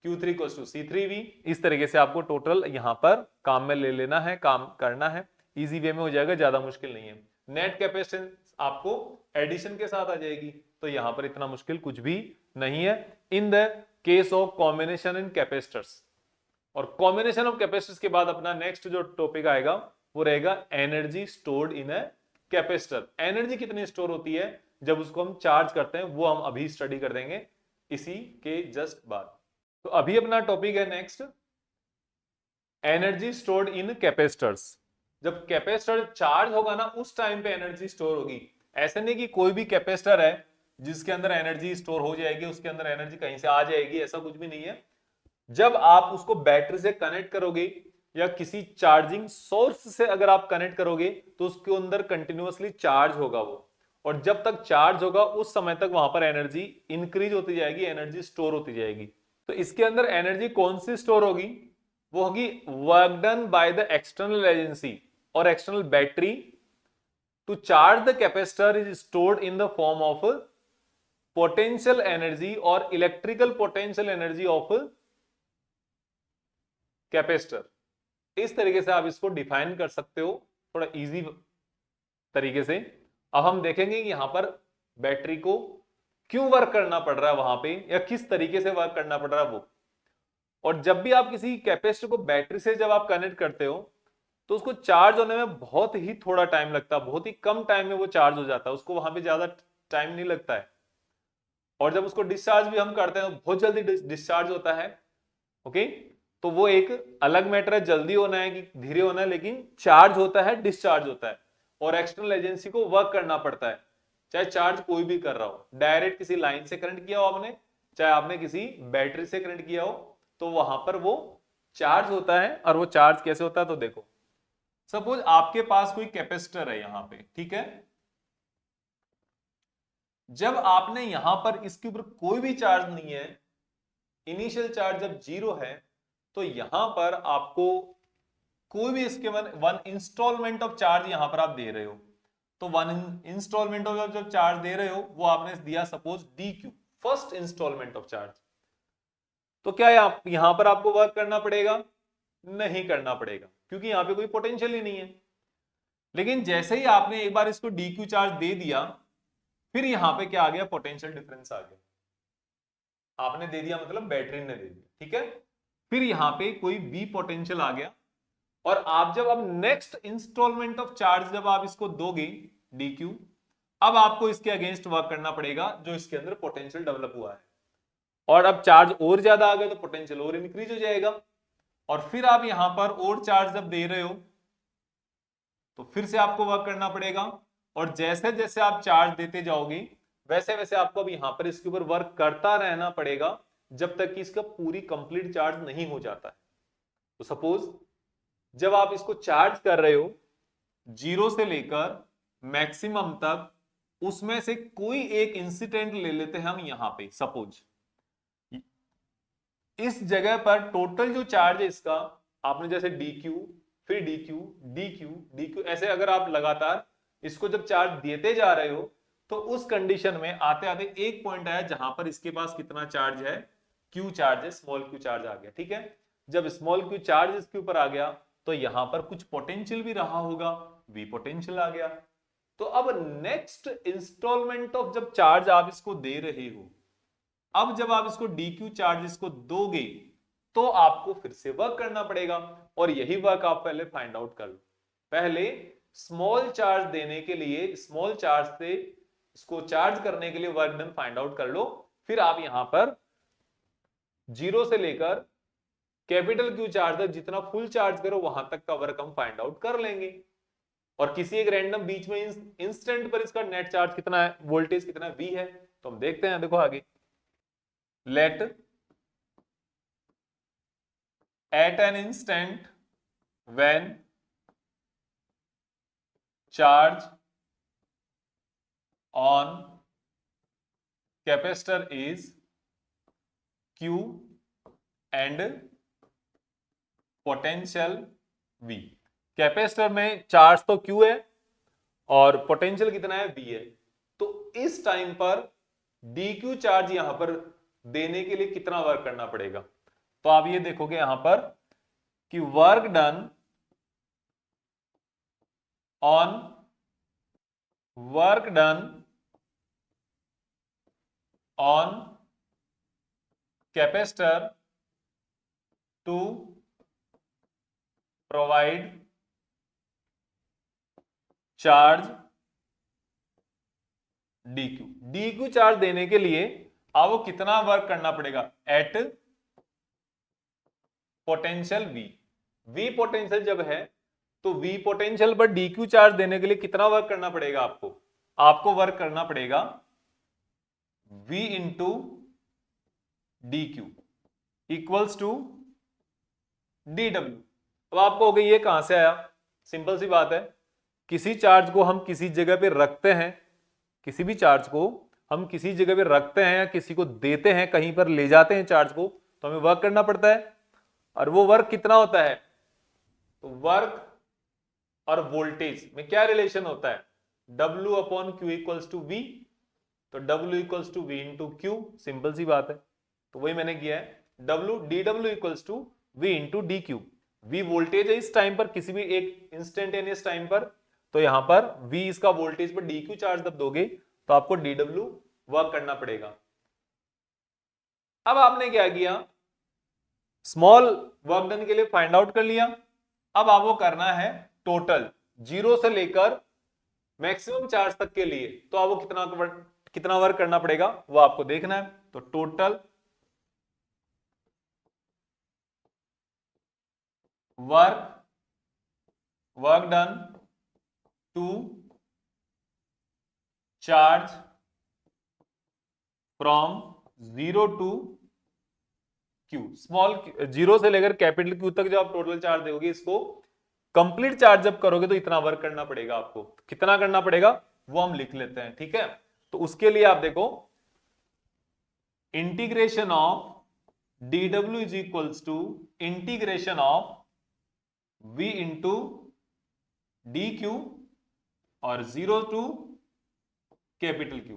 Q3 equal to C3V। इस तरीके से आपको टोटल यहां पर काम में ले लेना है, काम करना है, इजी वे में हो जाएगा, ज्यादा मुश्किल नहीं है। नेट कैपेसिटेंस आपको एडिशन के साथ आ जाएगी, तो यहां पर इतना मुश्किल कुछ भी नहीं है in the case of combination in capacitors. और कॉम्बिनेशन ऑफ कैपेसिटर्स के बाद अपना नेक्स्ट जो टॉपिक आएगा वो रहेगा energy stored in a capacitor. Energy कितनी स्टोर होती है जब उसको हम चार्ज करते हैं, वो हम अभी स्टडी कर देंगे इसी के जस्ट बाद। तो अभी अपना टॉपिक है नेक्स्ट एनर्जी स्टोर्ड इन कैपेसिटर्स। जब कैपेसिटर चार्ज होगा ना उस टाइम पे एनर्जी स्टोर होगी। ऐसे नहीं कि कोई भी कैपेसिटर है जिसके अंदर एनर्जी स्टोर हो जाएगी, उसके अंदर एनर्जी कहीं से आ जाएगी, ऐसा कुछ भी नहीं है। जब आप उसको बैटरी से कनेक्ट करोगे या किसी चार्जिंग सोर्स से अगर आप कनेक्ट करोगे तो उसके अंदर कंटिन्यूअसली चार्ज होगा वो, और जब तक चार्ज होगा उस समय तक वहां पर एनर्जी इंक्रीज होती जाएगी, एनर्जी स्टोर होती जाएगी। तो इसके अंदर एनर्जी कौन सी स्टोर होगी, वो होगी work done by the external agency और external battery to charge the capacitor is stored in the form of potential energy और electrical potential energy of capacitor. इस तरीके से आप इसको डिफाइन कर सकते हो थोड़ा इजी तरीके से। अब हम देखेंगे कि यहां पर बैटरी को क्यों वर्क करना पड़ रहा है वहां पे, या किस तरीके से वर्क करना पड़ रहा है वो। और जब भी आप किसी कैपेसिटर को बैटरी से जब आप कनेक्ट करते हो तो उसको चार्ज होने में बहुत ही थोड़ा टाइम लगता है, बहुत ही कम टाइम में वो चार्ज हो जाता है, उसको वहां पे ज्यादा टाइम नहीं लगता है। और जब उसको डिस्चार्ज भी हम करते हैं तो बहुत जल्दी डिस्चार्ज होता है। ओके, तो वो एक अलग मैटर है, जल्दी होना है कि धीरे होना है, लेकिन चार्ज होता है, डिस्चार्ज होता है, और एक्सटर्नल एजेंसी को वर्क करना पड़ता है। चाहे चार्ज कोई भी कर रहा हो, डायरेक्ट किसी लाइन से करंट किया हो आपने, चाहे आपने किसी बैटरी से करंट किया हो, तो वहां पर वो चार्ज होता है। और वो चार्ज कैसे होता है, तो देखो सपोज आपके पास कोई कैपेसिटर है यहां पे, ठीक है। जब आपने यहां पर इसके ऊपर कोई भी चार्ज नहीं है, इनिशियल चार्ज जब 0 है, तो यहां पर आपको कोई भी इसके वन इंस्टॉलमेंट ऑफ चार्ज यहां पर आप दे रहे हो। तो वन इंस्टॉलमेंट ऑफ जब चार्ज दे रहे हो वो आपने दिया suppose DQ, first instalment of charge. तो क्या यहां पर आपको वर्क करना पड़ेगा? नहीं करना पड़ेगा, क्योंकि यहां पे कोई पोटेंशियल ही नहीं है। लेकिन जैसे ही आपने एक बार इसको DQ चार्ज दे दिया, फिर यहां पे क्या आ गया, पोटेंशियल डिफरेंस आ गया। आपने दे दिया मतलब बैटरी ने दे दिया, ठीक है। फिर यहां पे कोई V पोटेंशियल आ गया, और आप जब अब नेक्स्ट इंस्टॉलमेंट ऑफ चार्ज जब आप इसको दोगे DQ, अब आपको इसके अगेंस्ट वर्क करना पड़ेगा जो इसके अंदर पोटेंशियल डेवलप हुआ है। और अब चार्ज और ज्यादा आ गया तो पोटेंशियल और इंक्रीज हो जाएगा, और फिर आप यहां पर और चार्ज जब दे रहे हो तो फिर से आपको वर्क करना पड़ेगा। और जैसे जैसे आप चार्ज देते जाओगे वैसे वैसे आपको अब यहां पर इसके ऊपर वर्क करता रहना पड़ेगा जब तक कि इसका पूरी कंप्लीट चार्ज नहीं हो जाता है। तो सपोज जब आप इसको चार्ज कर रहे हो 0 से लेकर मैक्सिमम तक, उसमें से कोई एक इंसिडेंट ले लेते हैं हम यहां पे। सपोज इस जगह पर टोटल जो चार्ज है इसका, आपने जैसे DQ, फिर DQ, DQ, DQ, ऐसे अगर आप लगातार इसको जब चार्ज देते जा रहे हो तो उस कंडीशन में आते आते एक पॉइंट आया जहां पर इसके पास कितना चार्ज है, Q चार्ज है, स्मॉल Q चार्ज आ गया, ठीक है। जब स्मॉल Q चार्ज इसके ऊपर आ गया तो यहां पर कुछ पोटेंशियल भी रहा होगा, V पोटेंशियल आ गया। तो अब नेक्स्ट इंस्टॉलमेंट ऑफ जब चार्ज आप इसको दे रहे हो, अब जब आप इसको DQ चार्जेस को दोगे तो आपको फिर से वर्क करना पड़ेगा, और यही वर्क आप पहले फाइंड आउट कर लो। पहले स्मॉल चार्ज देने के लिए, स्मॉल चार्ज से इसको चार्ज करने के लिए वर्क डन फाइंड आउट कर लो। फिर आप यहां पर 0 से लेकर कैपिटल क्यू चार्ज तक जितना फुल चार्ज करो वहां तक का वर्क हम फाइंड आउट कर लेंगे। और किसी एक रैंडम बीच में इंस्टेंट पर इसका नेट चार्ज कितना है, वोल्टेज कितना है, V है। तो हम देखते हैं, देखो आगे। Let at an instant when charge on capacitor is Q and potential V। Capacitor में चार्ज तो Q है और पोटेंशियल कितना है, V है। तो इस टाइम पर dq चार्ज यहां पर देने के लिए कितना वर्क करना पड़ेगा। तो आप ये देखोगे यहां पर कि work done on capacitor to provide charge dq charge देने के लिए आपको कितना वर्क करना पड़ेगा, एट पोटेंशियल V पोटेंशियल जब है तो V पोटेंशियल पर dq चार्ज देने के लिए कितना वर्क करना पड़ेगा आपको वर्क करना पड़ेगा V into dq equals to dw। अब आपको हो गई ये कहां से आया, सिंपल सी बात है, किसी चार्ज को हम किसी जगह पे रखते हैं, किसी भी चार्ज को हम किसी जगह पे रखते हैं या किसी को देते हैं, कहीं पर ले जाते हैं चार्ज को, तो हमें वर्क करना पड़ता है। और वो वर्क कितना होता है, तो वर्क और वोल्टेज में क्या रिलेशन होता है, W upon Q equals to V। तो W equals to V into Q, simple सी बात है। तो वही मैंने किया है, dW equals to V into D Q. V voltage है इस टाइम पर, किसी भी एक इंस्टेंटेनियस टाइम पर, तो यहां पर V इसका वोल्टेज पर dq चार्ज जब दोगे तो आपको dW वर्क करना पड़ेगा। अब आपने क्या किया, स्मॉल वर्क डन के लिए फाइंड आउट कर लिया। अब आपको करना है टोटल 0 से लेकर मैक्सिमम चार्ज तक के लिए, तो आपको कितना वर्क करना पड़ेगा वो आपको देखना है। तो total work done to charge from 0 to Q, small 0 से लेकर कैपिटल Q तक जब आप टोटल चार्ज दोगे, इसको कंप्लीट चार्ज जब करोगे तो इतना वर्क करना पड़ेगा आपको। कितना करना पड़ेगा वो हम लिख लेते हैं, ठीक है। तो उसके लिए आप देखो, integration of dW is equals to integration of V into dq और 0 टू कैपिटल Q,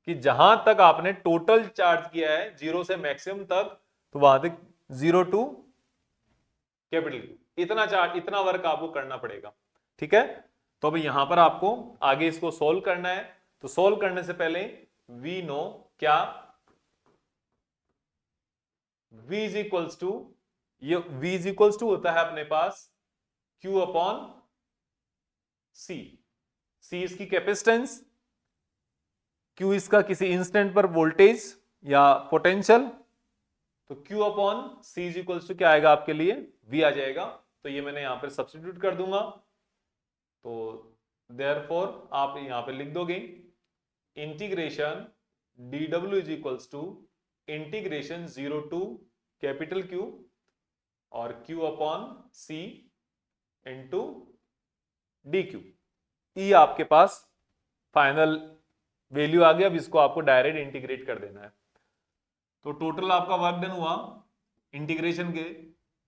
कि जहां तक आपने टोटल चार्ज किया है 0 से मैक्सिमम तक, तो वहां तक 0 टू कैपिटल Q, इतना चार्ज, इतना वर्क आपको करना पड़ेगा, ठीक है। तो अभी यहां पर आपको आगे इसको सोल्व करना है। तो सोल्व करने से पहले वी नो क्या, V इज इक्वल्स टू, ये V इज इक्वल्स टू होता है अपने पास Q अपॉन C। C इसकी कैपेसिटेंस, Q इसका किसी इंस्टेंट पर वोल्टेज या पोटेंशियल, तो Q upon C is equals to क्या आएगा आपके लिए, V आ जाएगा। तो ये मैंने यहां पर सब्स्टिट्यूट कर दूंगा। तो देयरफॉर आप यहां पे लिख दोगे integration dW is equals to integration 0 to capital Q और Q upon C into dQ। E आपके पास फाइनल वैल्यू आ गया। अब इसको आपको डायरेक्ट इंटीग्रेट कर देना है। तो टोटल आपका वर्क डन हुआ इंटीग्रेशन के,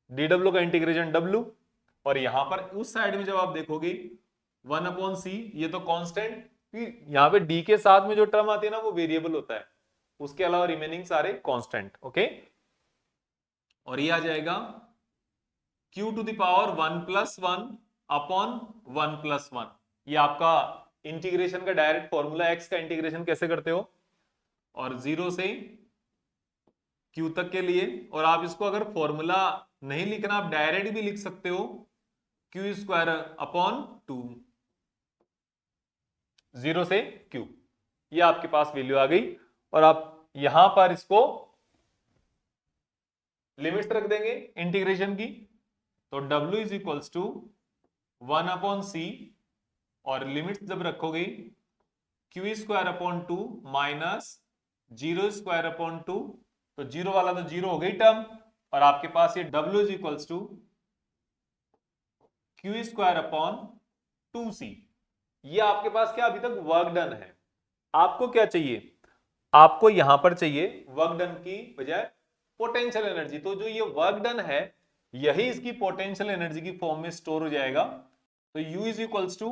dW का इंटीग्रेशन W, और यहां पर उस साइड में जब आप देखोगे 1 अपॉन C, ये तो कांस्टेंट, यहां पे D के साथ में जो टर्म आती है ना वो वेरिएबल होता है, उसके अलावा रिमेनिंग सारे कांस्टेंट, ओके। और ये आ जाएगा Q to the power 1 plus 1 upon 1 plus 1। ये आपका इंटीग्रेशन का डायरेक्ट फॉर्मूला, x का इंटीग्रेशन कैसे करते हो, और 0 से Q तक के लिए। और आप इसको अगर फॉर्मूला नहीं लिखना, आप डायरेक्ट भी लिख सकते हो, Q स्क्वायर अपॉन 2 0 से Q, ये आपके पास वैल्यू आ गई। और आप यहां पर इसको लिमिट्स रख देंगे इंटीग्रेशन की, तो W is equals to 1/C, और लिमिट्स जब रखोगे Q square upon 2 minus 0 square upon 2, तो जीरो वाला तो जीरो हो गई टर्म, और आपके पास ये W is equals to Q square upon 2C। ये आपके पास क्या अभी तक वर्क डन है। आपको क्या चाहिए, आपको यहां पर चाहिए वर्क डन की बजाय पोटेंशियल एनर्जी। तो जो ये वर्क डन है यही इसकी पोटेंशियल एनर्जी की फॉर्म में स्टोर हो जाएगा। तो U is equals to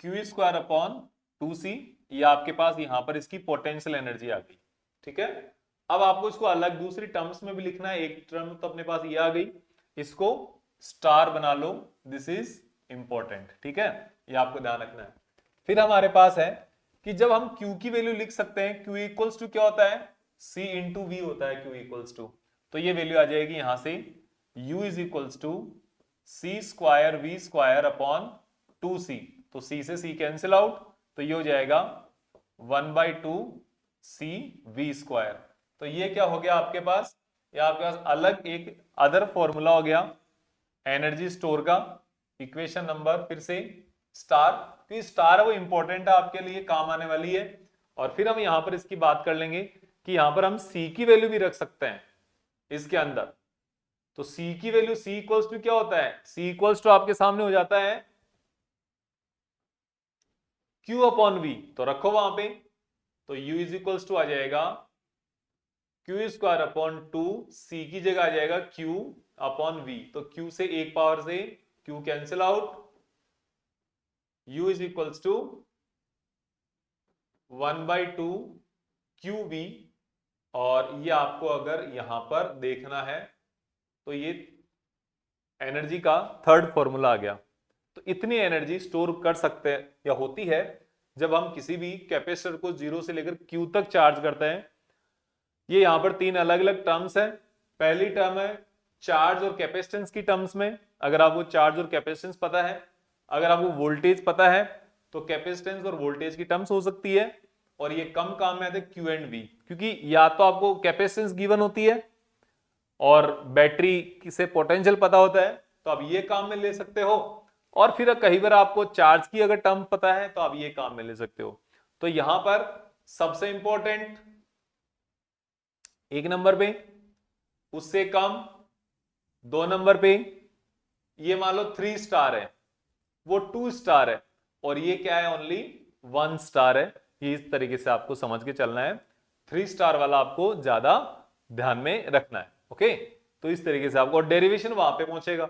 Q square upon 2C, ये आपके पास यहां पर इसकी पोटेंशियल एनर्जी आ गई। ठीक है, अब आपको इसको अलग दूसरी टर्म्स में भी लिखना है। एक टर्म तो अपने पास ये आ गई, इसको स्टार बना लो, दिस इज इंपॉर्टेंट। ठीक है, ये आपको ध्यान रखना है। फिर हमारे पास है कि जब हम Q की वैल्यू लिख सकते हैं, Q इक्वल्स टू क्या होता है, C इंटू वी होता है Q इक्वल्स टू। तो ये वैल्यू आ जाएगी यहां से U is equals to C square V square upon 2C। तो C से C कैंसिल आउट, तो ये हो जाएगा 1/2 C V स्क्वायर। तो ये क्या हो गया आपके पास, ये आपके पास अलग एक अदर फॉर्मूला हो गया एनर्जी स्टोर का। इक्वेशन नंबर फिर से स्टार, क्योंकि स्टार वो इंपॉर्टेंट है आपके लिए, काम आने वाली है। और फिर हम यहां पर इसकी बात कर लेंगे कि यहां पर हम C की वैल्यू भी रख सकते हैं इसके अंदर। तो C की वैल्यू, C इक्वल्स टू क्या होता है, C इक्वल्स टू आपके सामने हो जाता है Q अपॉन V, तो रखो वहां पे। तो U इज इक्वल्स टू आ जाएगा Q स्क्वायर अपॉन 2, C की जगह आ जाएगा Q अपॉन V। तो Q से एक पावर से Q cancel out, U is equals to 1/2 QV। और ये आपको अगर यहां पर देखना है तो ये एनर्जी का थर्ड फॉर्मूला आ गया। तो इतनी एनर्जी स्टोर कर सकते हैं या होती है जब हम किसी भी कैपेसिटर को 0 से लेकर Q तक चार्ज करते हैं। ये यहां पर तीन अलग अलग टर्म्स है। पहली टर्म है चार्ज और कैपेसिटेंस की टर्म्स में। अगर आपको चार्ज और कैपेसिटेंस पता है, अगर आपको वोल्टेज पता है, तो कैपेसिटेंस और वोल्टेज की टर्म्स हो सकती है। और ये कम काम में आते हैं Q एंड V, क्योंकि या तो आपको कैपेसिटेंस गिवन होती है और बैटरी से पोटेंशियल पता होता है, तो आप ये काम में ले सकते हो। और फिर कई बार आपको चार्ज की अगर टर्म पता है तो आप ये काम में ले सकते हो। तो यहां पर सबसे इंपॉर्टेंट एक नंबर पे, उससे कम 2 नंबर पे, ये मान लो 3 स्टार है, वो 2 स्टार है, और ये क्या है, ओनली 1 स्टार है। ये इस तरीके से आपको समझ के चलना है। 3 स्टार वाला आपको ज्यादा ध्यान में रखना है। ओके, तो इस तरीके से आपको डेरिवेशन वहां पे पहुंचेगा,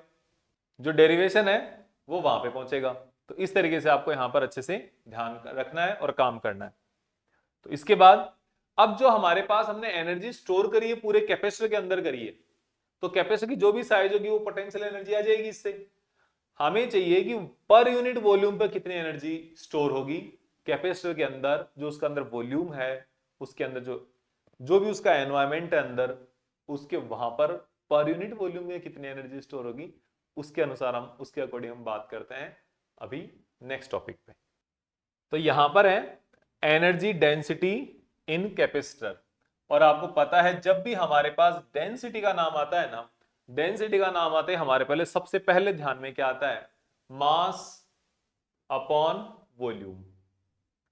जो डेरिवेशन है वो वहां पे पहुंचेगा। तो इस तरीके से आपको यहां पर अच्छे से ध्यान रखना है और काम करना है। तो इसके बाद अब जो हमारे पास हमने एनर्जी स्टोर करी है पूरे कैपेसिटर के अंदर करी है, तो कैपेसिटर की जो भी साइज होगी वो पोटेंशियल एनर्जी आ जाएगी इससे। हमें चाहिए कि पर यूनिट वॉल्यूम पर कितनी एनर्जी स्टोर होगी कैपेसिटर के अंदर, जो उसका अंदर वॉल्यूम है, उसके अंदर जो जो भी उसका एनवायरमेंट है अंदर, उसके वहां पर यूनिट वॉल्यूम में कितनी एनर्जी स्टोर होगी, उसके अनुसार हम उसके अकॉर्डिंग हम बात करते हैं अभी नेक्स्ट टॉपिक पे। तो यहां पर है एनर्जी डेंसिटी इन कैपेसिटर। और आपको पता है जब भी हमारे पास डेंसिटी का नाम आता है ना, डेंसिटी का नाम आते हमारे पहले सबसे पहले ध्यान में क्या आता है, मास अपॉन वॉल्यूम।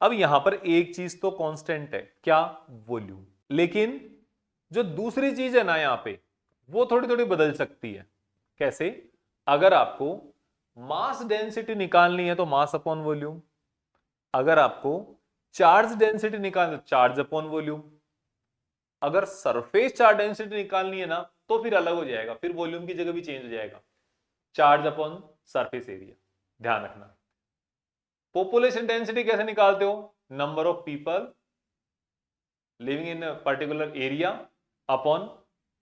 अब यहां पर एक चीज तो कांस्टेंट है, क्या, वॉल्यूम। लेकिन जो दूसरी चीज है ना यहां पे, वो थोड़ी थोड़ी बदल सकती है। कैसे, अगर आपको मास डेंसिटी निकालनी है तो मास अपॉन वॉल्यूम, अगर आपको चार्ज डेंसिटी निकालनी है तो चार्ज अपॉन वॉल्यूम, अगर सरफेस चार्ज डेंसिटी निकालनी है ना तो फिर अलग हो जाएगा, फिर वॉल्यूम की जगह भी चेंज हो जाएगा, चार्ज अपॉन सरफेस एरिया। ध्यान रखना। पॉपुलेशन डेंसिटी कैसे निकालते हो, number of people living in particular area upon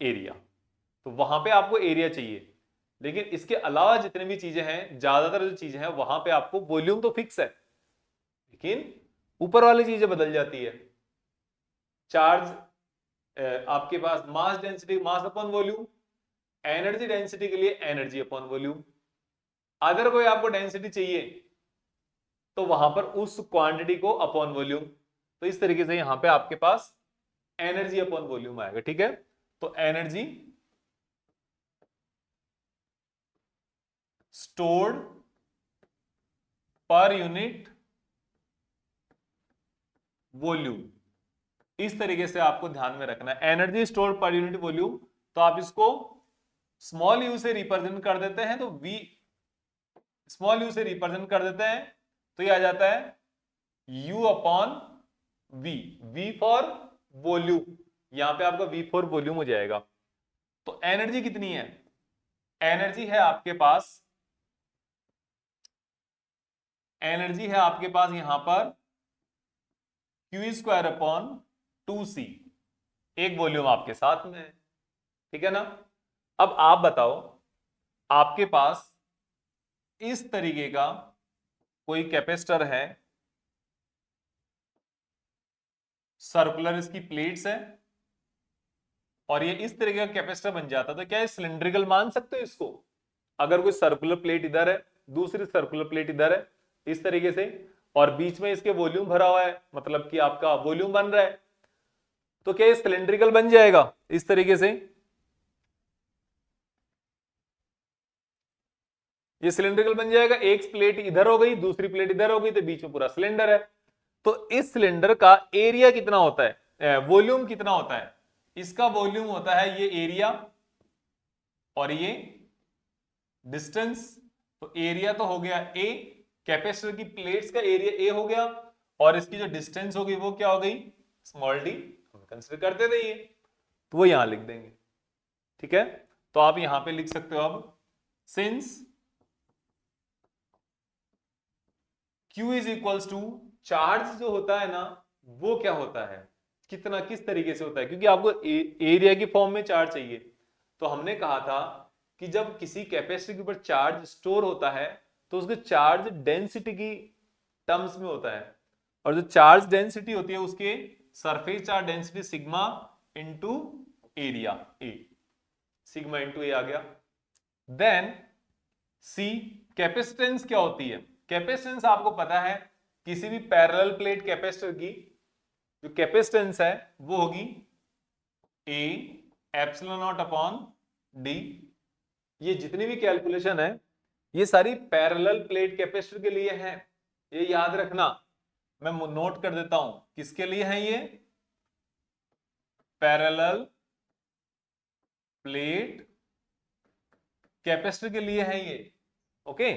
area. तो वहां पे आपको एरिया चाहिए, लेकिन इसके अलावा जितने भी चीजें हैं, ज्यादातर जो चीजें हैं वहां पे आपको वॉल्यूम तो फिक्स है, लेकिन ऊपर वाली चीजें बदल जाती है। चार्ज आपके पास mass density mass upon volume, energy density के लिए एनर्जी अपॉन वॉल्यूम। अदर कोई आपको डेंसिटी चाहिए तो वहां पर उस क्वांटिटी को अपॉन वॉल्यूम, तो इस तरीके से यहां पे आपके पास एनर्जी अपॉन वॉल्यूम आएगा। ठीक है, तो energy stored per unit volume, इस तरीके से आपको ध्यान में रखना है। Energy stored per unit volume, तो आप इसको स्मॉल यू से रिप्रेजेंट कर देते हैं, तो वी स्मॉल यू से रिप्रेजेंट कर देते हैं, तो ये आ जाता है U upon V, V for volume, यहां पे आपका V फॉर वॉल्यूम हो जाएगा। तो एनर्जी कितनी है? एनर्जी है आपके पास, एनर्जी है आपके पास यहां पर Q स्क्वायर अपॉन 2C, एक वॉल्यूम आपके साथ में है। ठीक है ना? अब आप बताओ, आपके पास इस तरीके का कोई कैपेसिटर है, सर्कुलर इसकी प्लेट्स है, और ये इस तरीके का कैपेसिटर बन जाता, तो क्या ये सिलिंड्रिकल मान सकते हो इसको? अगर कोई सर्कुलर प्लेट इधर है, दूसरी सर्कुलर प्लेट इधर है, इस तरीके से, और बीच में इसके वॉल्यूम भरा हुआ है, मतलब कि आपका वॉल्यूम बन रहा है, तो क्या ये सिलिंड्रिकल बन जाएगा इस तरीके से? ये सिलिंड्रिकल बन जाएगा। एक प्लेट इधर हो गई, दूसरी प्लेट इधर हो गई, तो बीच में पूरा सिलेंडर है। तो इस सिलेंडर का एरिया कितना होता है, वॉल्यूम कितना होता है? इसका वॉल्यूम होता है ये एरिया और ये डिस्टेंस। तो एरिया तो हो गया ए, कैपेसिटर की प्लेट्स का एरिया ए हो गया, और इसकी जो डिस्टेंस होगी वो क्या हो गई? Small D. हम कंसीडर करते थे ये, तो वो यहां लिख देंगे। ठीक है, तो आप यहां पे लिख सकते हो अब, since Q is equals to, charge जो होता है ना, वो क्या होता है, कितना, किस तरीके से होता है, क्योंकि आपको एरिया की फॉर्म में चार्ज चाहिए। तो हमने कहा था कि जब किसी कैपेसिटर के ऊपर चार्ज स्टोर होता है, तो उसके चार्ज डेंसिटी की टर्म्स में होता है, और जो चार्ज डेंसिटी होती है उसके surface charge density sigma into area A, sigma into A आ गया। देन सी, कैपेसिटेंस क्या होती है? कैपेसिटेंस आपको पता है, किसी भी पैरेलल प्लेट कैपेसिटर की जो कैपेसिटेंस है वो होगी A epsilon not upon D. ये जितनी भी कैलकुलेशन है ये सारी पैरेलल प्लेट कैपेसिटर के लिए है, ये याद रखना। मैं नोट कर देता हूं किसके लिए है ये, पैरेलल प्लेट कैपेसिटर के लिए है ये। ओके,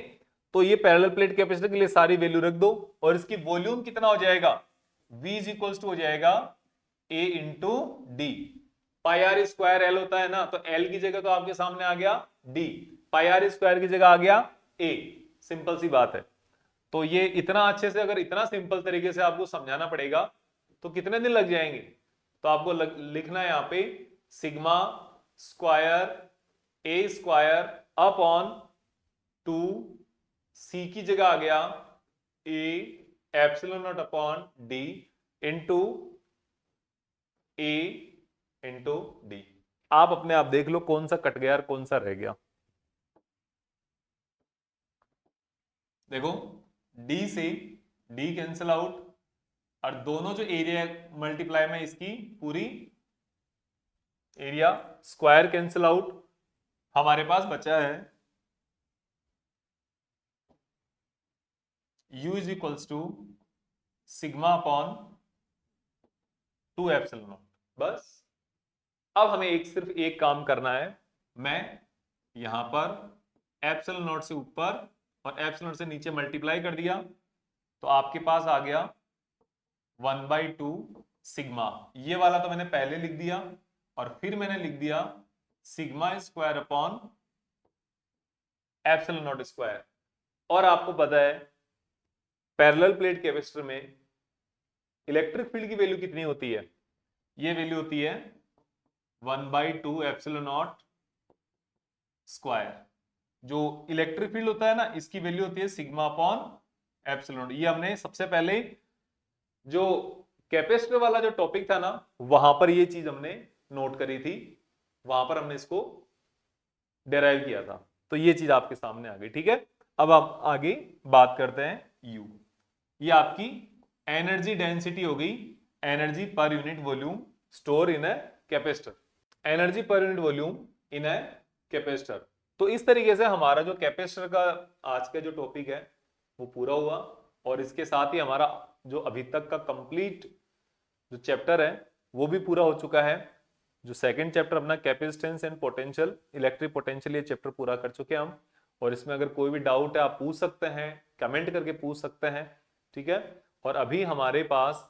तो ये पैरेलल प्लेट कैपेसिटर के लिए सारी वैल्यू रख दो, और इसकी वॉल्यूम कितना हो जाएगा? V इज इक्वल्स टू हो जाएगा A into D. Pi R square L होता है ना, तो L की जगह तो आपके सामने आ गया D, पाई आर स्क्वायर की जगह आ गया A। सिंपल सी बात है। तो ये इतना अच्छे से, अगर इतना सिंपल तरीके से आपको समझाना पड़ेगा तो कितने दिन लग जाएंगे? तो आपको लिखना है यहां पे sigma square A square upon 2 C की जगह आ गया A epsilon not upon D into A into D. आप अपने आप देख लो कौन सा कट गया और कौन सा रह गया। देखो, D से D कैंसिल आउट, और दोनों जो एरिया मल्टीप्लाई में इसकी पूरी एरिया स्क्वायर कैंसिल आउट, हमारे पास बचा है U is equals to sigma upon 2 epsilon naught. बस अब हमें सिर्फ एक काम करना है, मैं यहां पर एप्सिलॉन नॉट से ऊपर और एप्सिलॉन से नीचे मल्टीप्लाई कर दिया, तो आपके पास आ गया 1/2 सिग्मा। ये वाला तो मैंने पहले लिख दिया, और फिर मैंने लिख दिया sigma square upon epsilon not square. और आपको पता है पैरेलल प्लेट कैपेसिटर में इलेक्ट्रिक फील्ड की वैल्यू कितनी होती है? ये वैल्यू होती है 1/2 एप्सिलॉन नॉट स्क्वायर। जो इलेक्ट्रिक फील्ड होता है ना, इसकी वैल्यू होती है सिग्मा अपॉन एप्सिलॉन। ये हमने सबसे पहले जो कैपेसिटर वाला जो टॉपिक था ना, वहां पर ये चीज हमने नोट करी थी, वहां पर हमने इसको डेराइव किया था। तो ये चीज आपके सामने आ गई। ठीक है, अब आप आगे बात करते हैं यू। ये आपकी एनर्जी डेंसिटी हो गई, energy per unit volume store in a capacitor, energy per unit volume in a capacitor. तो इस तरीके से हमारा जो कैपेसिटर का आज का जो टॉपिक है वो पूरा हुआ, और इसके साथ ही हमारा जो अभी तक का कंप्लीट जो चैप्टर है वो भी पूरा हो चुका है। जो सेकंड चैप्टर अपना capacitance and potential, electric potential, ये चैप्टर पूरा कर चुके हैं हम। और इसमें अगर कोई भी डाउट है आप पूछ सकते हैं, कमेंट करके पूछ सकते हैं, ठीक है। और अभी हमारे पास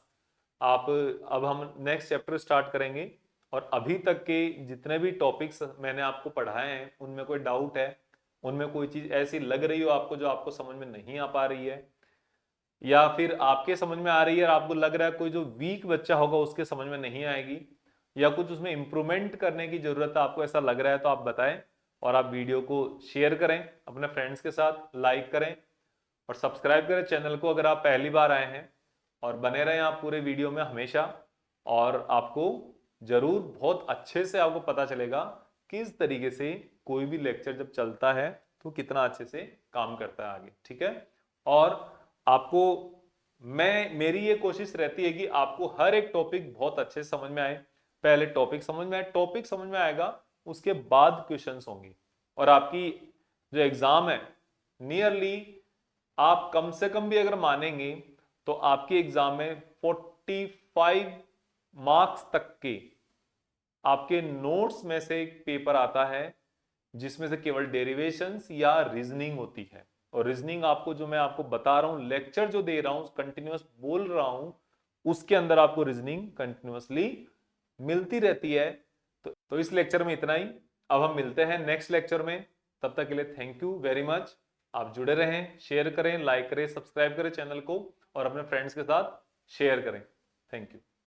अब हम नेक्स्ट चैप्टर स्टार्ट करेंगे, और अभी तक के जितने भी टॉपिक्स मैंने आपको पढ़ाए हैं उनमें कोई डाउट है, उनमें कोई चीज ऐसी लग रही हो आपको जो आपको समझ में नहीं आ पा रही है, या फिर आपके समझ में आ रही है और आपको लग रहा है कोई जो वीक बच्चा होगा उसके समझ में नहीं आएगी, या कुछ उसमें इंप्रूवमेंट करने की जरूरत है आपको, ऐसा लग रहा है, तो आप बताएं। और आप वीडियो को शेयर करें अपने फ्रेंड्स के साथ, लाइक करें और सब्सक्राइब करें चैनल को अगर आप पहली बार आए हैं, और बने रहें आप पूरे वीडियो में हमेशा। और आपको जरूर बहुत अच्छे से आपको पता चलेगा किस तरीके से कोई भी लेक्चर जब चलता है तो कितना अच्छे से काम करता है आगे, ठीक है। और आपको मेरी ये कोशिश रहती है कि आपको हर एक टॉपिक बहुत अच्छे से समझ में आए। पहले टॉपिक समझ में आए, टॉपिक समझ में आएगा उसके बाद क्वेश्चंस होंगे, और आपकी जो एग्जाम है नियरली, आप कम से कम भी अगर मानेंगे तो आपकी एग्जाम में 45 मार्क्स तक के आपके नोट्स में से एक पेपर आता है जिसमें से केवल डेरिवेशंस या रीजनिंग होती है। और रीजनिंग आपको जो मैं आपको बता रहा हूं, लेक्चर जो दे रहा हूं, कंटिन्यूअस बोल रहा हूं, उसके अंदर आपको रीजनिंग कंटिन्यूअसली मिलती रहती है। तो इस लेक्चर में इतना ही। अब हम मिलते हैं नेक्स्ट लेक्चर में, तब तक के लिए थैंक यू वेरी मच। आप जुड़े रहें, शेयर करें, लाइक करें, सब्सक्राइब करें चैनल को, और अपने फ्रेंड्स के साथ शेयर करें। Thank you.